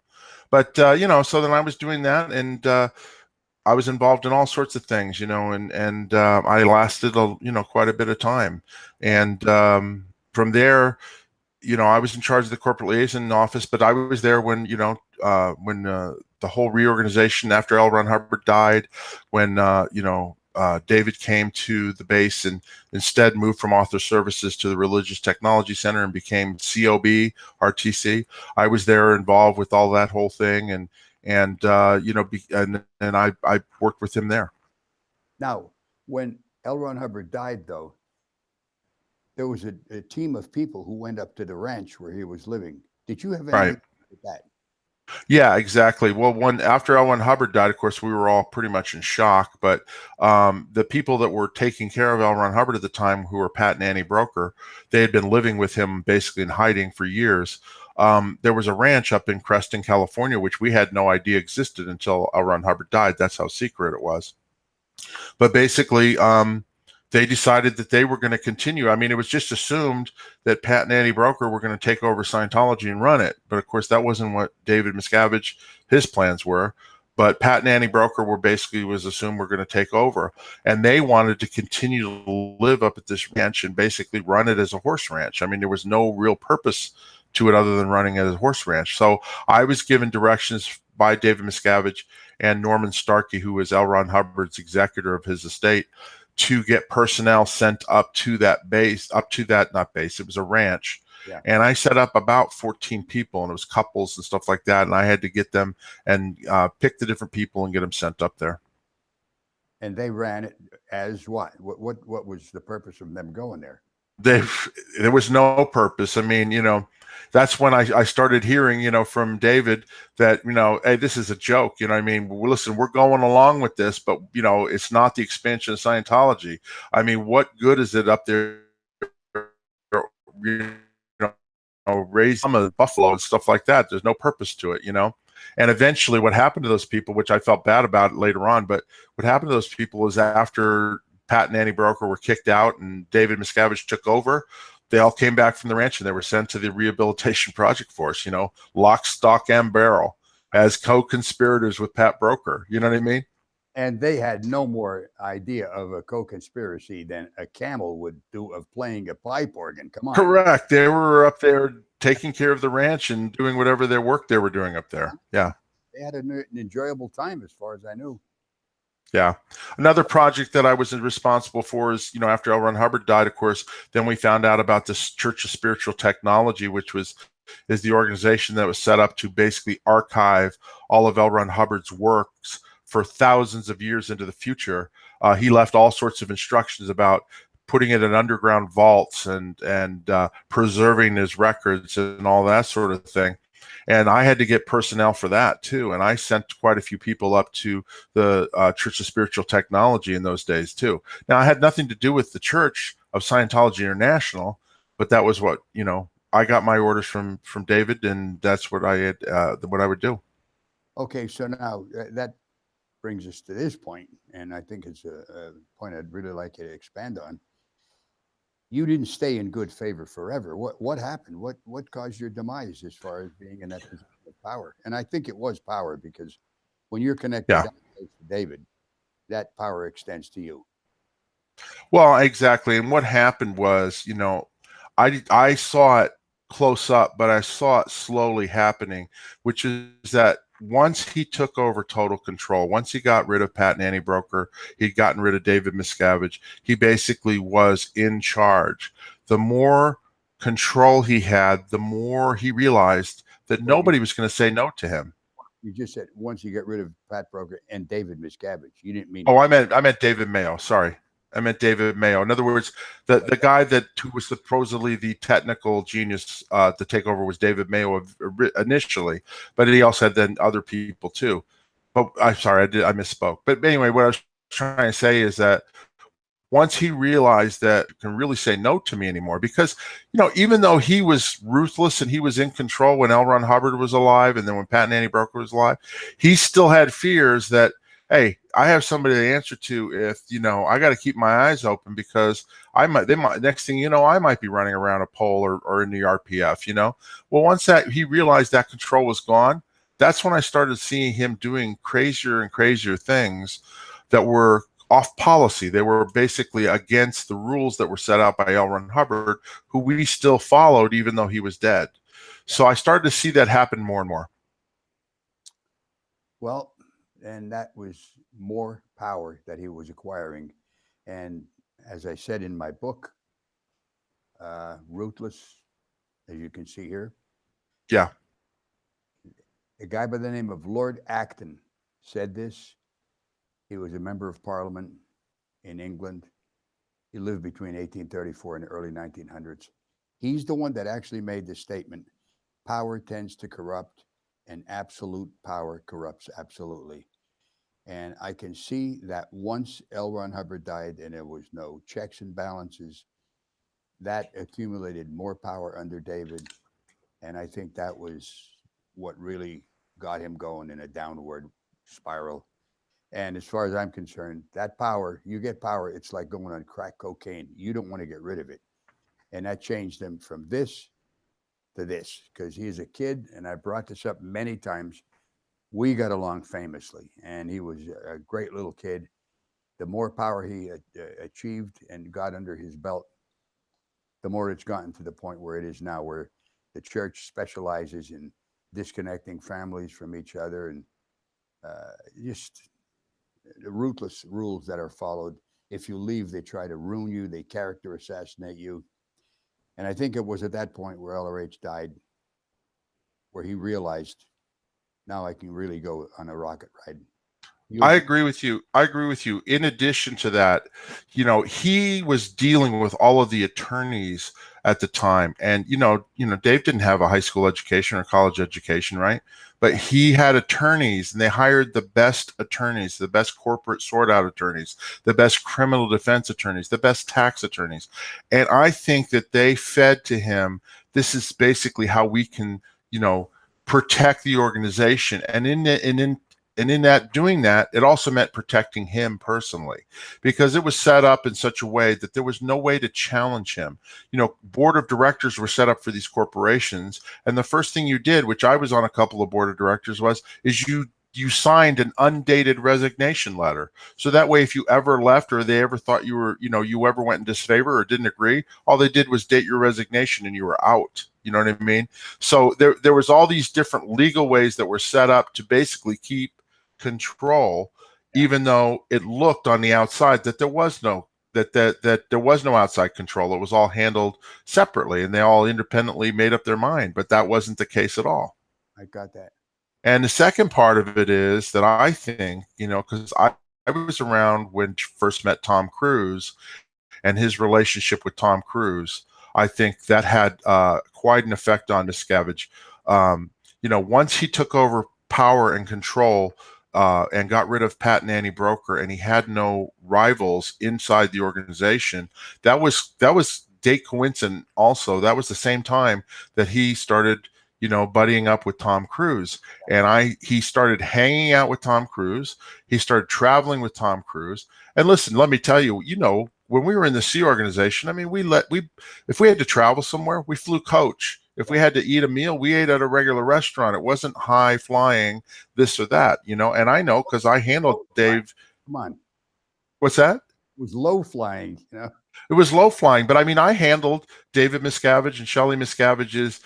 But, you know, so then I was doing that and I was involved in all sorts of things, you know, and I lasted, quite a bit of time. And from there, you know, I was in charge of the corporate liaison office, but I was there when, the whole reorganization after L. Ron Hubbard died, when, David came to the base and instead moved from Author Services to the Religious Technology Center and became COB, RTC. I was there involved with all that whole thing and I worked with him there. Now, when L. Ron Hubbard died, though, there was a team of people who went up to the ranch where he was living. Did you have anything with that? Yeah, exactly. Well, after L. Ron Hubbard died, of course, we were all pretty much in shock. But the people that were taking care of L. Ron Hubbard at the time, who were Pat and Annie Broker, they had been living with him basically in hiding for years. There was a ranch up in Creston, California, which we had no idea existed until L. Ron Hubbard died. That's how secret it was. But basically, they decided that they were going to continue. I mean, it was just assumed that Pat and Annie Broker were going to take over Scientology and run it. But of course, that wasn't what David Miscavige, his plans were. But Pat and Annie Broker was assumed were going to take over. And they wanted to continue to live up at this ranch and basically run it as a horse ranch. I mean, there was no real purpose to it other than running it as a horse ranch. So I was given directions by David Miscavige and Norman Starkey, who was L. Ron Hubbard's executor of his estate, to get personnel sent up to that base, not base, it was a ranch. Yeah. And I set up about 14 people, and it was couples and stuff like that. And I had to get them and pick the different people and get them sent up there. And they ran it as what? What was the purpose of them going there? There was no purpose. I mean, that's when I started hearing, from David that, hey, this is a joke. I mean, well, listen, we're going along with this, but, it's not the expansion of Scientology. I mean, what good is it up there, raise some of the buffalo and stuff like that? There's no purpose to it, And eventually what happened to those people, which I felt bad about later on, but what happened to those people was after Pat and Annie Broker were kicked out and David Miscavige took over, they all came back from the ranch and they were sent to the rehabilitation project force, lock, stock, and barrel as co-conspirators with Pat Broker. You know what I mean? And they had no more idea of a co-conspiracy than a camel would do of playing a pipe organ. Come on. Correct. They were up there taking care of the ranch and doing whatever their work they were doing up there. Yeah. They had an enjoyable time as far as I knew. Yeah. Another project that I was responsible for is, after L. Ron Hubbard died, of course, then we found out about this Church of Spiritual Technology, which is the organization that was set up to basically archive all of L. Ron Hubbard's works for thousands of years into the future. He left all sorts of instructions about putting it in underground vaults and preserving his records and all that sort of thing. And I had to get personnel for that too. And I sent quite a few people up to the Church of Spiritual Technology in those days too. Now, I had nothing to do with the Church of Scientology International, but that was what, I got my orders from David, and that's what I had, what I would do. Okay, so now that brings us to this point, and I think it's a point I'd really like you to expand on. You didn't stay in good favor forever. What happened? What caused your demise as far as being in that position of power? And I think it was power, because when you're connected Yeah. down to David, that power extends to you. Well, exactly. And what happened was, I saw it close up, but I saw it slowly happening, which is that once he took over total control, once he got rid of Pat and Annie Broker, he'd gotten rid of David Miscavige, he basically was in charge. The more control he had, the more he realized that nobody was going to say no to him. You just said once you get rid of Pat Broker and David Miscavige. You didn't mean. Oh, I meant David Mayo. Sorry. I meant David Mayo. In other words, the guy who was supposedly the technical genius to take over was David Mayo initially, but he also had then other people too. But I'm sorry, I misspoke. But anyway, what I was trying to say is that once he realized that you can really say no to me anymore, because, even though he was ruthless and he was in control when L. Ron Hubbard was alive and then when Pat and Annie Broker was alive, he still had fears that, hey, I have somebody to answer to if, I got to keep my eyes open, because next thing you know, I might be running around a pole or in the RPF, Well, once he realized that control was gone, that's when I started seeing him doing crazier and crazier things that were off policy. They were basically against the rules that were set out by L. Ron Hubbard, who we still followed even though he was dead. So I started to see that happen more and more. Well, and that was more power that he was acquiring. And as I said in my book, Ruthless, as you can see here. Yeah. A guy by the name of Lord Acton said this. He was a member of Parliament in England. He lived between 1834 and the early 1900s. He's the one that actually made the statement, power tends to corrupt, and absolute power corrupts absolutely. And I can see that once L. Ron Hubbard died and there was no checks and balances, that accumulated more power under David. And I think that was what really got him going in a downward spiral. And as far as I'm concerned, that power, you get power, it's like going on crack cocaine. You don't want to get rid of it. And that changed him from this to this, because he's a kid, and I brought this up many times. We got along famously, and he was a great little kid. The more power he achieved and got under his belt, the more it's gotten to the point where it is now, where the church specializes in disconnecting families from each other, and just the ruthless rules that are followed If you leave, they try to ruin you. They character assassinate you. And I think it was at that point where LRH died, where he realized, now I can really go on a rocket ride. I agree with you. I agree with you. In addition to that, he was dealing with all of the attorneys at the time, and Dave didn't have a high school education or college education, right? But he had attorneys, and they hired the best attorneys, the best corporate sort-out attorneys, the best criminal defense attorneys, the best tax attorneys, and I think that they fed to him. This is basically how we can, protect the organization, and in that doing that, it also meant protecting him personally, because it was set up in such a way that there was no way to challenge him. Board of directors were set up for these corporations, and the first thing you did, which I was on a couple of board of directors, is you signed an undated resignation letter. So that way, if you ever left, or they ever thought you ever went in disfavor or didn't agree, all they did was date your resignation and you were out. You know what I mean? So there was all these different legal ways that were set up to basically keep control, even though it looked on the outside that there was no outside control. It was all handled separately, and they all independently made up their mind. But that wasn't the case at all. I got that. And the second part of it is that I think, because I was around when I first met Tom Cruise, and his relationship with Tom Cruise, I think that had quite an effect on Miscavige. Once he took over power and control, and got rid of Pat Nanny Broker, and he had no rivals inside the organization. That was date coincident. Also, that was the same time that he started, buddying up with Tom Cruise, and he started hanging out with Tom Cruise. He started traveling with Tom Cruise. And listen, let me tell you, when we were in the Sea organization, I mean, if we had to travel somewhere, we flew coach. If we had to eat a meal, we ate at a regular restaurant. It wasn't high flying this or that, and I know because I handled Dave. Come on. What's that? It was low flying, It was low flying, but I mean, I handled David Miscavige and Shelley Miscavige's,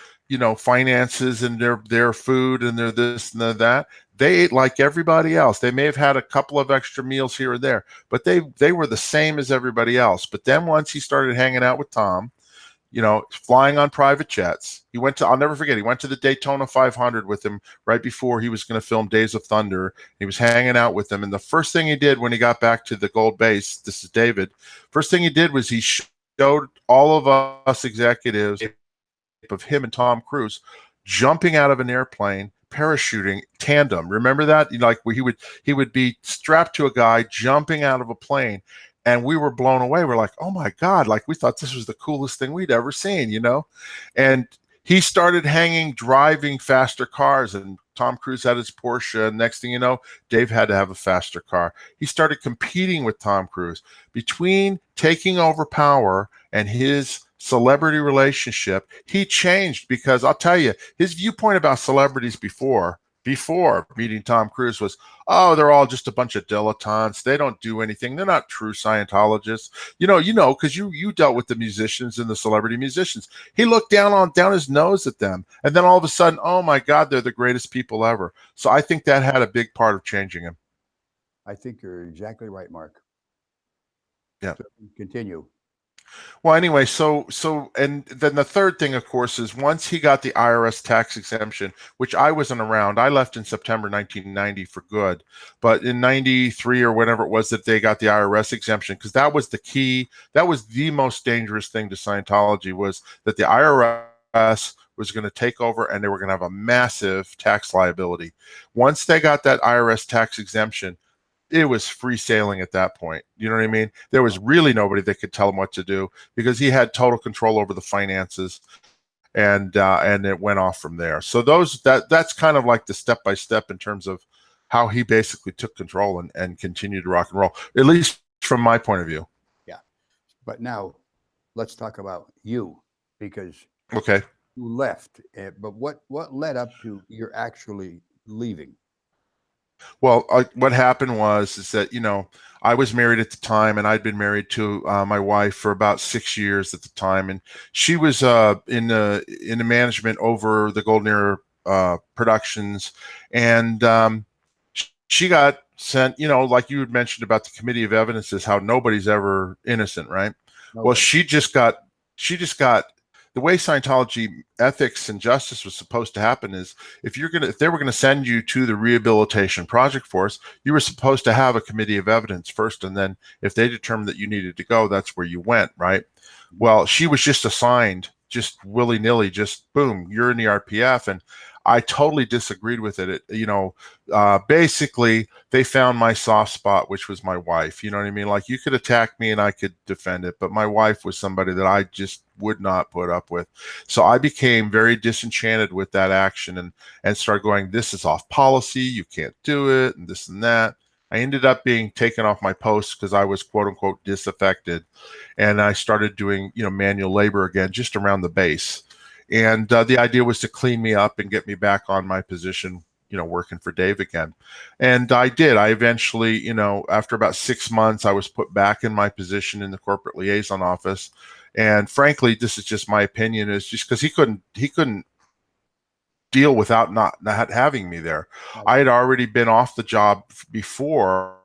finances and their food and their this and their that. They ate like everybody else. They may have had a couple of extra meals here or there, but they were the same as everybody else. But then once he started hanging out with Tom, flying on private jets. I'll never forget, he went to the Daytona 500 with him right before he was going to film Days of Thunder. He was hanging out with them. And the first thing he did when he got back to the Gold Base, this is David, first thing he did was he showed all of us executives of him and Tom Cruise jumping out of an airplane, parachuting tandem. Remember that? He would be strapped to a guy jumping out of a plane. And we were blown away. We're like, oh my God, we thought this was the coolest thing we'd ever seen, And he started driving faster cars, and Tom Cruise had his Porsche. And next thing you know, Dave had to have a faster car. He started competing with Tom Cruise. Between taking over power and his celebrity relationship, he changed, because I'll tell you, his viewpoint about celebrities before meeting Tom Cruise was, oh, they're all just a bunch of dilettantes. They don't do anything. They're not true Scientologists. Because you dealt with the musicians and the celebrity musicians. He looked down his nose at them. And then all of a sudden, oh my God, they're the greatest people ever. So I think that had a big part of changing him. I think you're exactly right, Mark. Yeah. So continue. Well, anyway, so and then the third thing, of course, is once he got the IRS tax exemption, which I wasn't around. I left in September 1990 for good. But in 93 or whenever it was that they got the IRS exemption, because that was the key, that was the most dangerous thing to Scientology, was that the IRS was going to take over and they were going to have a massive tax liability. Once they got that IRS tax exemption, it was free sailing at that point. You know what I mean? There was really nobody that could tell him what to do, because he had total control over the finances, and it went off from there. So that's kind of like the step-by-step in terms of how he basically took control and continued to rock and roll, at least from my point of view. Yeah. But now let's talk about you, because okay, you left. But what led up to your actually leaving? Well, what happened is that, I was married at the time, and I'd been married to my wife for about 6 years at the time. And she was in the management over the Golden Era productions. And she got sent, you know, like you had mentioned about the committee of evidences, how nobody's ever innocent, right? Well, she just got the way Scientology ethics and justice was supposed to happen is if they were gonna send you to the rehabilitation project force, you were supposed to have a committee of evidence first, and then if they determined that you needed to go, that's where you went, right? Well, she was just assigned, just willy-nilly, just boom, you're in the RPF, and I totally disagreed with it. Basically, they found my soft spot, which was my wife. You know what I mean? Like, you could attack me and I could defend it, but my wife was somebody that I just would not put up with. So I became very disenchanted with that action and started going, this is off policy, you can't do it, and this and that. I ended up being taken off my post because I was quote unquote disaffected, and I started doing, you know, manual labor again, just around the base. And the idea was to clean me up and get me back on my position, you know, working for Dave again. And I did. I eventually, you know, after about 6 months, I was put back in my position in the corporate liaison office. And frankly, this is just my opinion, is just because he couldn't deal without not having me there. I had already been off the job before,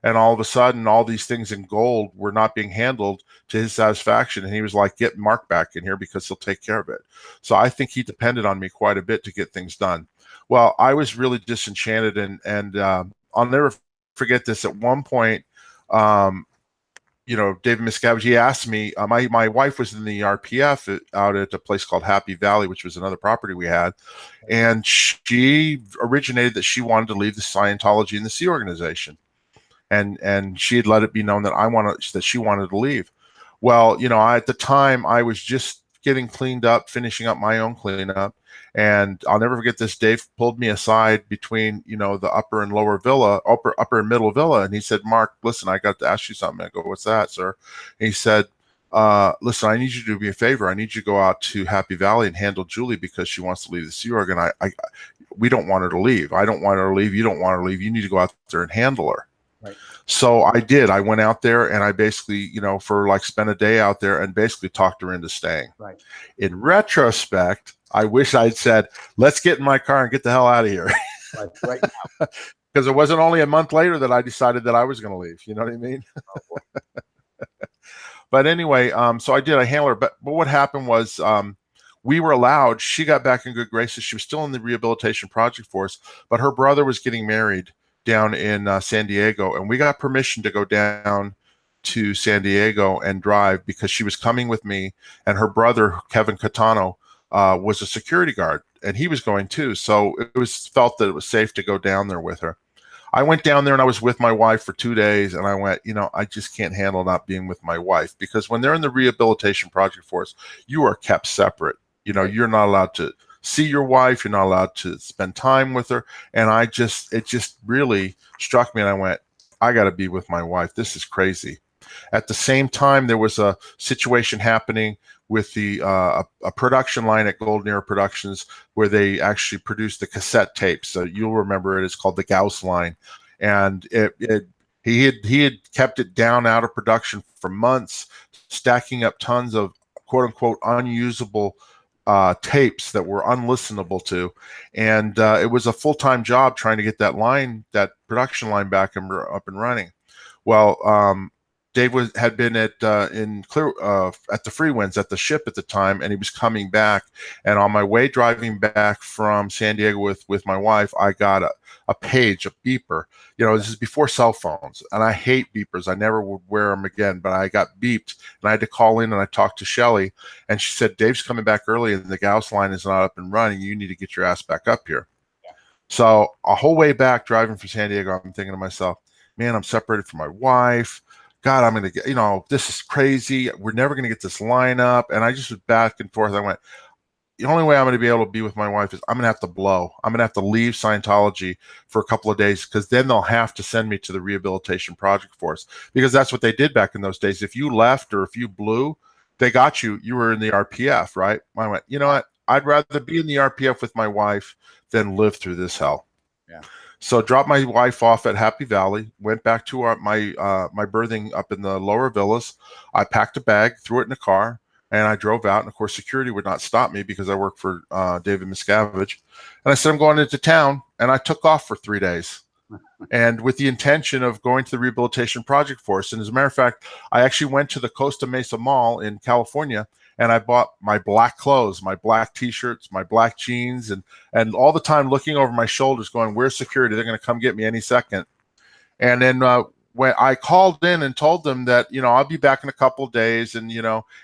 and all of a sudden all these things in gold were not being handled to his satisfaction, and he was like, get Mark back in here because he'll take care of it. So I think he depended on me quite a bit to get things done. Well, I was really disenchanted, and I'll never forget this. At one point, you know, David Miscavige, he asked me, my wife was in the RPF out at a place called Happy Valley, which was another property we had. And she originated that she wanted to leave the Scientology and the Sea organization. And she had let it be known that she wanted to leave. Well, you know, at the time I was just getting cleaned up, finishing up my own cleanup. And I'll never forget this. Dave pulled me aside between, you know, the upper and lower villa, upper and middle villa. And he said, Mark, listen, I got to ask you something. I go, what's that, sir? And he said, listen, I need you to do me a favor. I need you to go out to Happy Valley and handle Julie because she wants to leave the Sea Org. And we don't want her to leave. I don't want her to leave. You don't want her to leave. You need to go out there and handle her. Right. So I did. I went out there and I basically, you know, spent a day out there and basically talked her into staying. Right. In retrospect, I wish I'd said, let's get in my car and get the hell out of here. Right now. Because it wasn't only a month later that I decided that I was going to leave. You know what I mean? But anyway, so I did. I handled her. But what happened was we were allowed. She got back in good graces. She was still in the rehabilitation project force, but her brother was getting married down in San Diego, and we got permission to go down to San Diego and drive because she was coming with me, and her brother, Kevin Catano, was a security guard, and he was going too. So it was felt that it was safe to go down there with her. I went down there and I was with my wife for 2 days, and I went, you know, I just can't handle not being with my wife, because when they're in the rehabilitation project force, you are kept separate. You know, you're not allowed to see your wife, you're not allowed to spend time with her. And it just really struck me, and I went, I got to be with my wife. This is crazy. At the same time, there was a situation happening with the a production line at Golden Era Productions where they actually produced the cassette tapes. So you'll remember it is called the Gauss line, and he had kept it down out of production for months, stacking up tons of quote unquote unusable tapes that were unlistenable to, and it was a full-time job trying to get that production line back up and running. Well, Dave had been at the Freewinds at the ship at the time, and he was coming back. And on my way driving back from San Diego with my wife, I got a page, a beeper. You know, this is before cell phones, and I hate beepers. I never would wear them again, but I got beeped, and I had to call in, and I talked to Shelly, and she said, Dave's coming back early, and the Gauss line is not up and running. You need to get your ass back up here. Yeah. So a whole way back driving from San Diego, I'm thinking to myself, man, I'm separated from my wife. God, I'm going to get, you know, this is crazy. We're never going to get this line up. And I just was back and forth. I went, the only way I'm going to be able to be with my wife is I'm going to have to blow. I'm going to have to leave Scientology for a couple of days, because then they'll have to send me to the rehabilitation project force, because that's what they did back in those days. If you left or if you blew, they got you. You were in the RPF, right? I went, you know what? I'd rather be in the RPF with my wife than live through this hell. Yeah. So dropped my wife off at Happy Valley, went back to my berthing up in the lower villas. I packed a bag, threw it in the car, and I drove out. And of course, security would not stop me because I work for David Miscavige. And I said, I'm going into town. And I took off for 3 days. and with the intention of going to the rehabilitation project force. And as a matter of fact, I actually went to the Costa Mesa Mall in California, and I bought my black clothes, my black t-shirts, my black jeans, and all the time looking over my shoulders going, where's security? They're going to come get me any second. And then when I called in and told them that, I'll be back in a couple of days, and,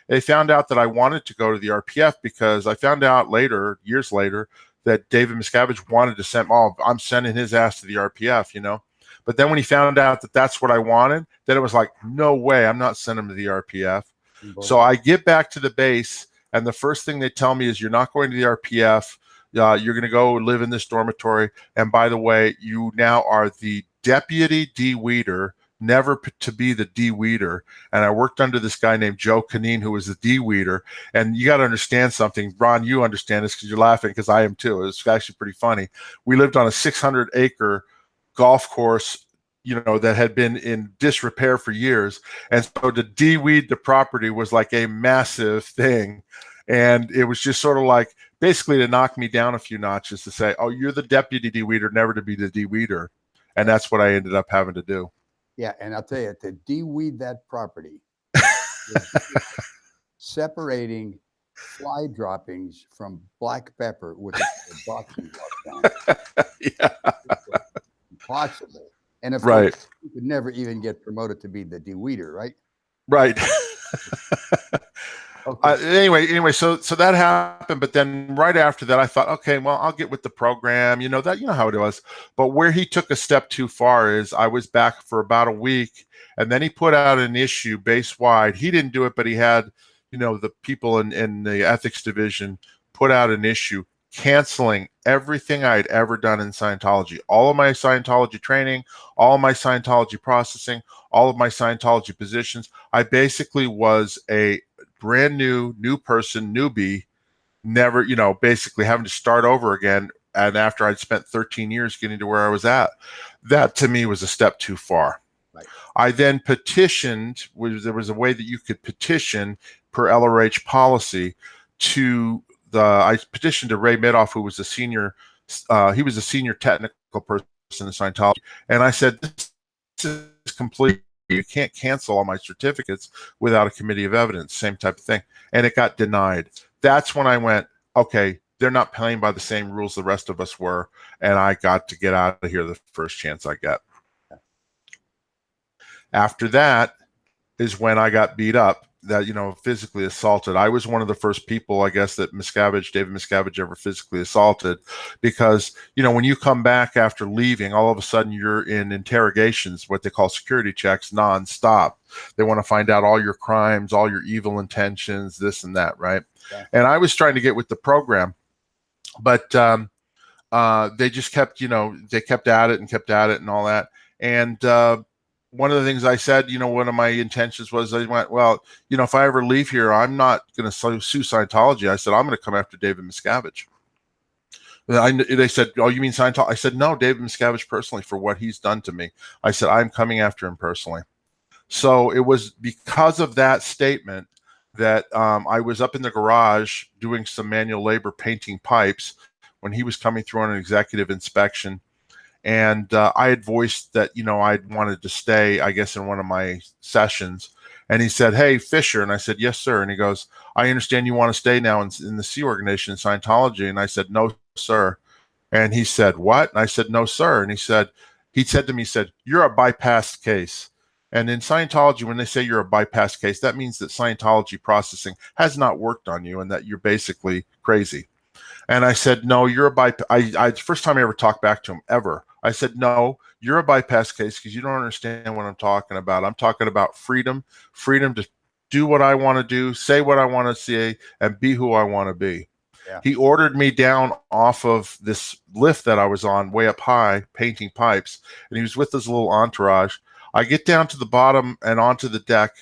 they found out that I wanted to go to the RPF, because I found out later, years later, that David Miscavige wanted to send, I'm sending his ass to the RPF, But then when he found out that that's what I wanted, then it was like, no way, I'm not sending him to the RPF. So I get back to the base, and the first thing they tell me is, you're not going to the RPF. You're going to go live in this dormitory. And by the way, you now are the deputy de-weeder, never to be the de-weeder. And I worked under this guy named Joe Canine, who was the de-weeder. And you got to understand something. Ron, you understand this because you're laughing, because I am too. It's actually pretty funny. We lived on a 600-acre golf course, that had been in disrepair for years. And so to de-weed the property was like a massive thing. And it was just sort of like, basically to knock me down a few notches, to say, oh, you're the deputy de-weeder, never to be the de-weeder. And that's what I ended up having to do. Yeah, and I'll tell you, to de-weed that property, separating fly droppings from black pepper with a boxing glove down. Yeah. Impossible. And of Right. course, you could never even get promoted to be the de-weeder, right? Right. Okay. Anyway, so that happened, but then right after that, I thought, okay, well, I'll get with the program, that, how it was. But where he took a step too far is, I was back for about a week, and then he put out an issue base wide. He didn't do it, but he had, the people in the ethics division put out an issue canceling everything I'd ever done in Scientology, all of my Scientology training, all of my Scientology processing, all of my Scientology positions. I basically was a brand new person, newbie, never, basically having to start over again. And after I'd spent 13 years getting to where I was at, that to me was a step too far. Right. I then petitioned, there was a way that you could petition per LRH policy I petitioned to Ray Madoff, who was a senior, he was a senior technical person in Scientology. And I said, this is complete. You can't cancel all my certificates without a committee of evidence, same type of thing. And it got denied. That's when I went, okay, they're not playing by the same rules the rest of us were. And I got to get out of here the first chance I get. After that is when I got beat up, that, physically assaulted. I was one of the first people, I guess, that David Miscavige ever physically assaulted, because, when you come back after leaving, all of a sudden you're in interrogations, what they call security checks, nonstop. They want to find out all your crimes, all your evil intentions, this and that, right? Yeah. And I was trying to get with the program, but they just kept, they kept at it and all that. And one of the things I said, one of my intentions was, I went, well, if I ever leave here, I'm not going to sue Scientology. I said, I'm going to come after David Miscavige. They said, oh, you mean Scientology? I said, no, David Miscavige personally, for what he's done to me. I said, I'm coming after him personally. So it was because of that statement that I was up in the garage doing some manual labor painting pipes when he was coming through on an executive inspection. And I had voiced that, I'd wanted to stay, I guess, in one of my sessions. And he said, hey, Fisher. And I said, yes, sir. And he goes, I understand you want to stay now in the Sea Organization in Scientology. And I said, no, sir. And he said, what? And I said, no, sir. And he said to me, you're a bypassed case. And in Scientology, when they say you're a bypassed case, that means that Scientology processing has not worked on you and that you're basically crazy. And I said, no, you're a bypass. First time I ever talked back to him, ever. I said, no, you're a bypass case because you don't understand what I'm talking about. I'm talking about freedom to do what I want to do, say what I want to say, and be who I want to be. Yeah. He ordered me down off of this lift that I was on way up high, painting pipes, and he was with his little entourage. I get down to the bottom and onto the deck,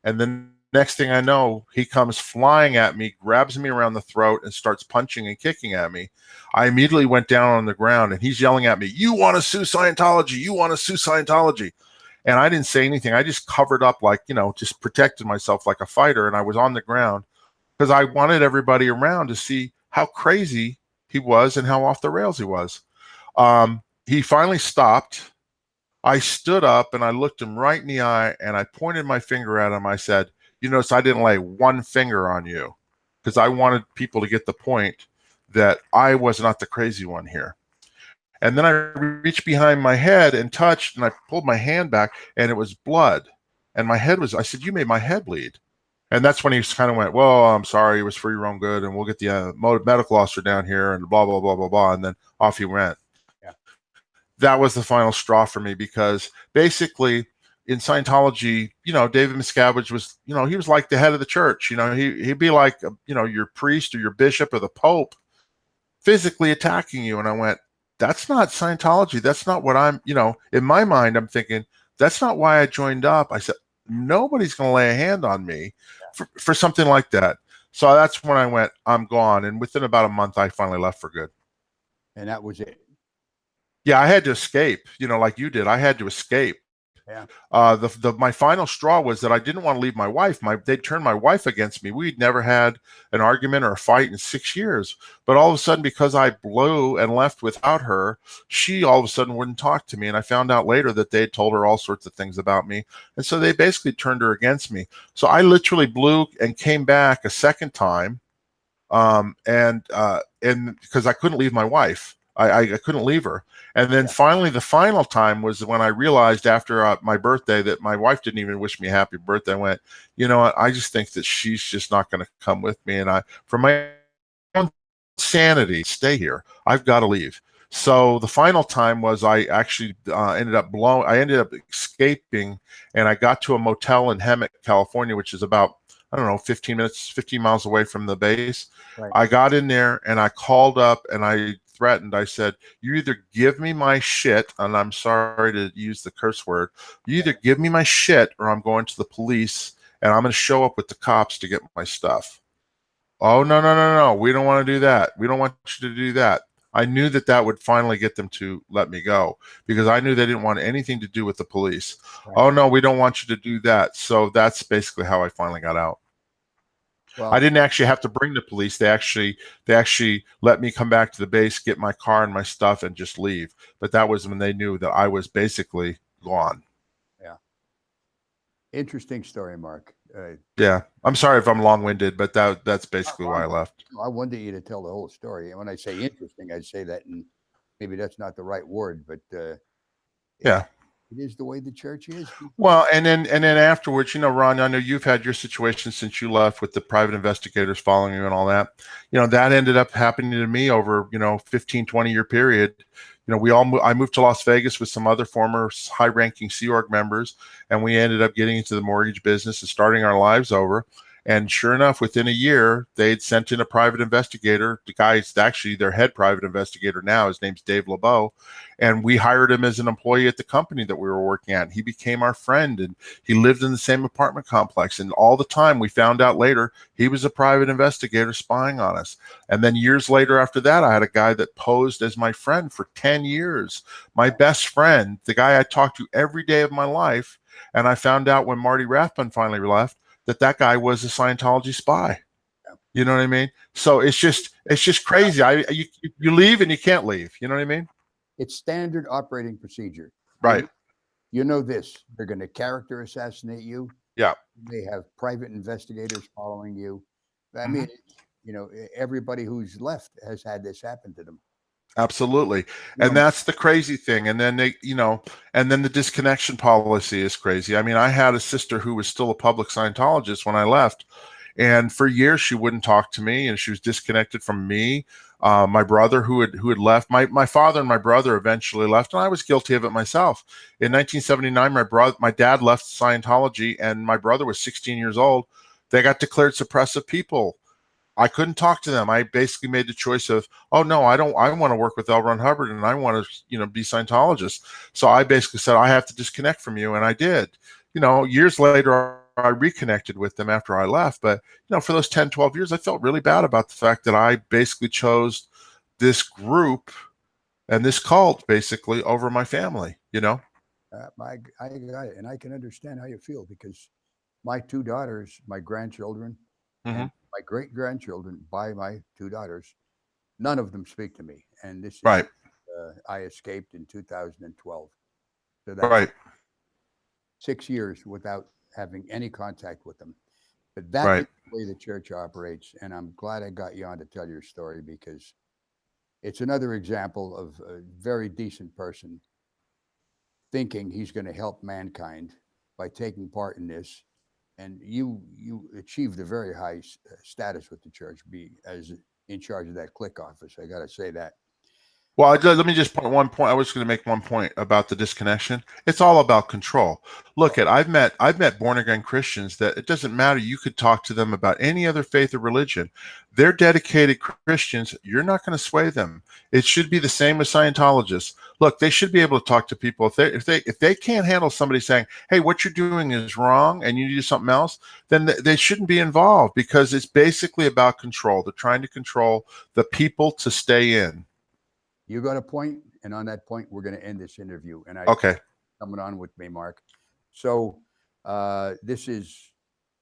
and then next thing I know, he comes flying at me, grabs me around the throat, and starts punching and kicking at me. I immediately went down on the ground, and he's yelling at me, you want to sue Scientology? You want to sue Scientology? And I didn't say anything. I just covered up, like, just protected myself like a fighter, and I was on the ground because I wanted everybody around to see how crazy he was and how off the rails he was. he finally stopped. I stood up and I looked him right in the eye and I pointed my finger at him. I said, you notice I didn't lay one finger on you because I wanted people to get the point that I was not the crazy one here. And then I reached behind my head and touched, and I pulled my hand back, and it was blood. And my head was, I said, you made my head bleed. And that's when he kind of went, well, I'm sorry, it was for your own good, and we'll get the medical officer down here, and blah, blah, blah, blah, blah. And then off he went. Yeah. That was the final straw for me, because basically in Scientology, David Miscavige was, he was like the head of the church. He'd be like, your priest or your bishop or the Pope physically attacking you. And I went, that's not Scientology. That's not what I'm, in my mind, I'm thinking, that's not why I joined up. I said, nobody's going to lay a hand on me for something like that. So that's when I went, I'm gone. And within about a month, I finally left for good. And that was it. Yeah, I had to escape, like you did. I had to escape. Yeah. My final straw was that I didn't want to leave my wife. They'd turned my wife against me. We'd never had an argument or a fight in 6 years. But all of a sudden, because I blew and left without her, she all of a sudden wouldn't talk to me. And I found out later that they had told her all sorts of things about me. And so they basically turned her against me. So I literally blew and came back a second time. And because I couldn't leave my wife. I couldn't leave her. And then finally, the final time was when I realized after my birthday that my wife didn't even wish me a happy birthday. I went, you know what? I just think that she's just not going to come with me. And for my own sanity, stay here. I've got to leave. So the final time was I actually ended up escaping, and I got to a motel in Hemet, California, which is about, I don't know, 15 miles away from the base. Right. I got in there and I called up and I threatened. I said, you either give me my shit, and I'm sorry to use the curse word, you either give me my shit or I'm going to the police and I'm going to show up with the cops to get my stuff. Oh, no. We don't want to do that. We don't want you to do that. I knew that would finally get them to let me go, because I knew they didn't want anything to do with the police. Right. Oh, no, we don't want you to do that. So that's basically how I finally got out. Well, I didn't actually have to bring the police. They actually let me come back to the base, get my car and my stuff, and just leave. But that was when they knew that I was basically gone. Yeah. Interesting story, Mark. Yeah. I'm sorry if I'm long-winded, but that's basically why I left. I wanted you to tell the whole story. And when I say interesting, I say that, and maybe that's not the right word, but yeah. It is the way the church is. Well, and then afterwards, Ron, I know you've had your situation since you left with the private investigators following you and all that. That ended up happening to me over, 15, 20-year period. I moved to Las Vegas with some other former high-ranking Sea Org members, and we ended up getting into the mortgage business and starting our lives over. And sure enough, within a year, they'd sent in a private investigator. The guy's actually their head private investigator now. His name's Dave LeBeau. And we hired him as an employee at the company that we were working at. He became our friend, and he lived in the same apartment complex. And all the time, we found out later, he was a private investigator spying on us. And then years later after that, I had a guy that posed as my friend for 10 years. My best friend, the guy I talked to every day of my life. And I found out when Marty Rathbun finally left, that guy was a Scientology spy. You know what I mean? So it's just crazy. You leave and you can't leave. You know what I mean? It's standard operating procedure. Right. You know this. They're going to character assassinate you. Yeah. They have private investigators following you. I mean, everybody who's left has had this happen to them. Absolutely. And that's the crazy thing. And then and then the disconnection policy is crazy. I mean, I had a sister who was still a public Scientologist when I left, and for years she wouldn't talk to me, and she was disconnected from me. My brother who had left, my father and my brother eventually left, and I was guilty of it myself. In 1979, my dad left Scientology, and my brother was 16 years old. They got declared suppressive people. I couldn't talk to them. I basically made the choice of, oh no, I want to work with L. Ron Hubbard, and I want to, be Scientologist. So I basically said, I have to disconnect from you. And I did. Years later, I reconnected with them after I left. But, for those 10, 12 years, I felt really bad about the fact that I basically chose this group and this cult basically over my family, I got it. And I can understand how you feel, because my two daughters, my grandchildren, and my great-grandchildren by my two daughters, none of them speak to me. And this is right. I escaped in 2012. So that's Right. 6 years without having any contact with them. But that is Right. the way the church operates. And I'm glad I got you on to tell your story, because it's another example of a very decent person thinking he's going to help mankind by taking part in this. And you achieved a very high status with the church, be as in charge of that click office. I got to say that. Well, let me just point one point. I was going to make one point about the disconnection. It's all about control. Look at I've met born again Christians that it doesn't matter. You could talk to them about any other faith or religion. They're dedicated Christians. You're not going to sway them. It should be the same with Scientologists. Look, they should be able to talk to people if they can't handle somebody saying, "Hey, what you're doing is wrong, and you need to do something else." Then they shouldn't be involved, because it's basically about control. They're trying to control the people to stay in. You got a point, and on that point, we're going to end this interview. And I Okay. coming on with me, Mark. So this is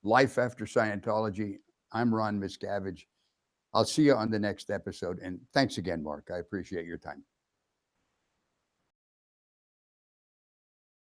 Life After Scientology. I'm Ron Miscavige. I'll see you on the next episode. And thanks again, Mark. I appreciate your time.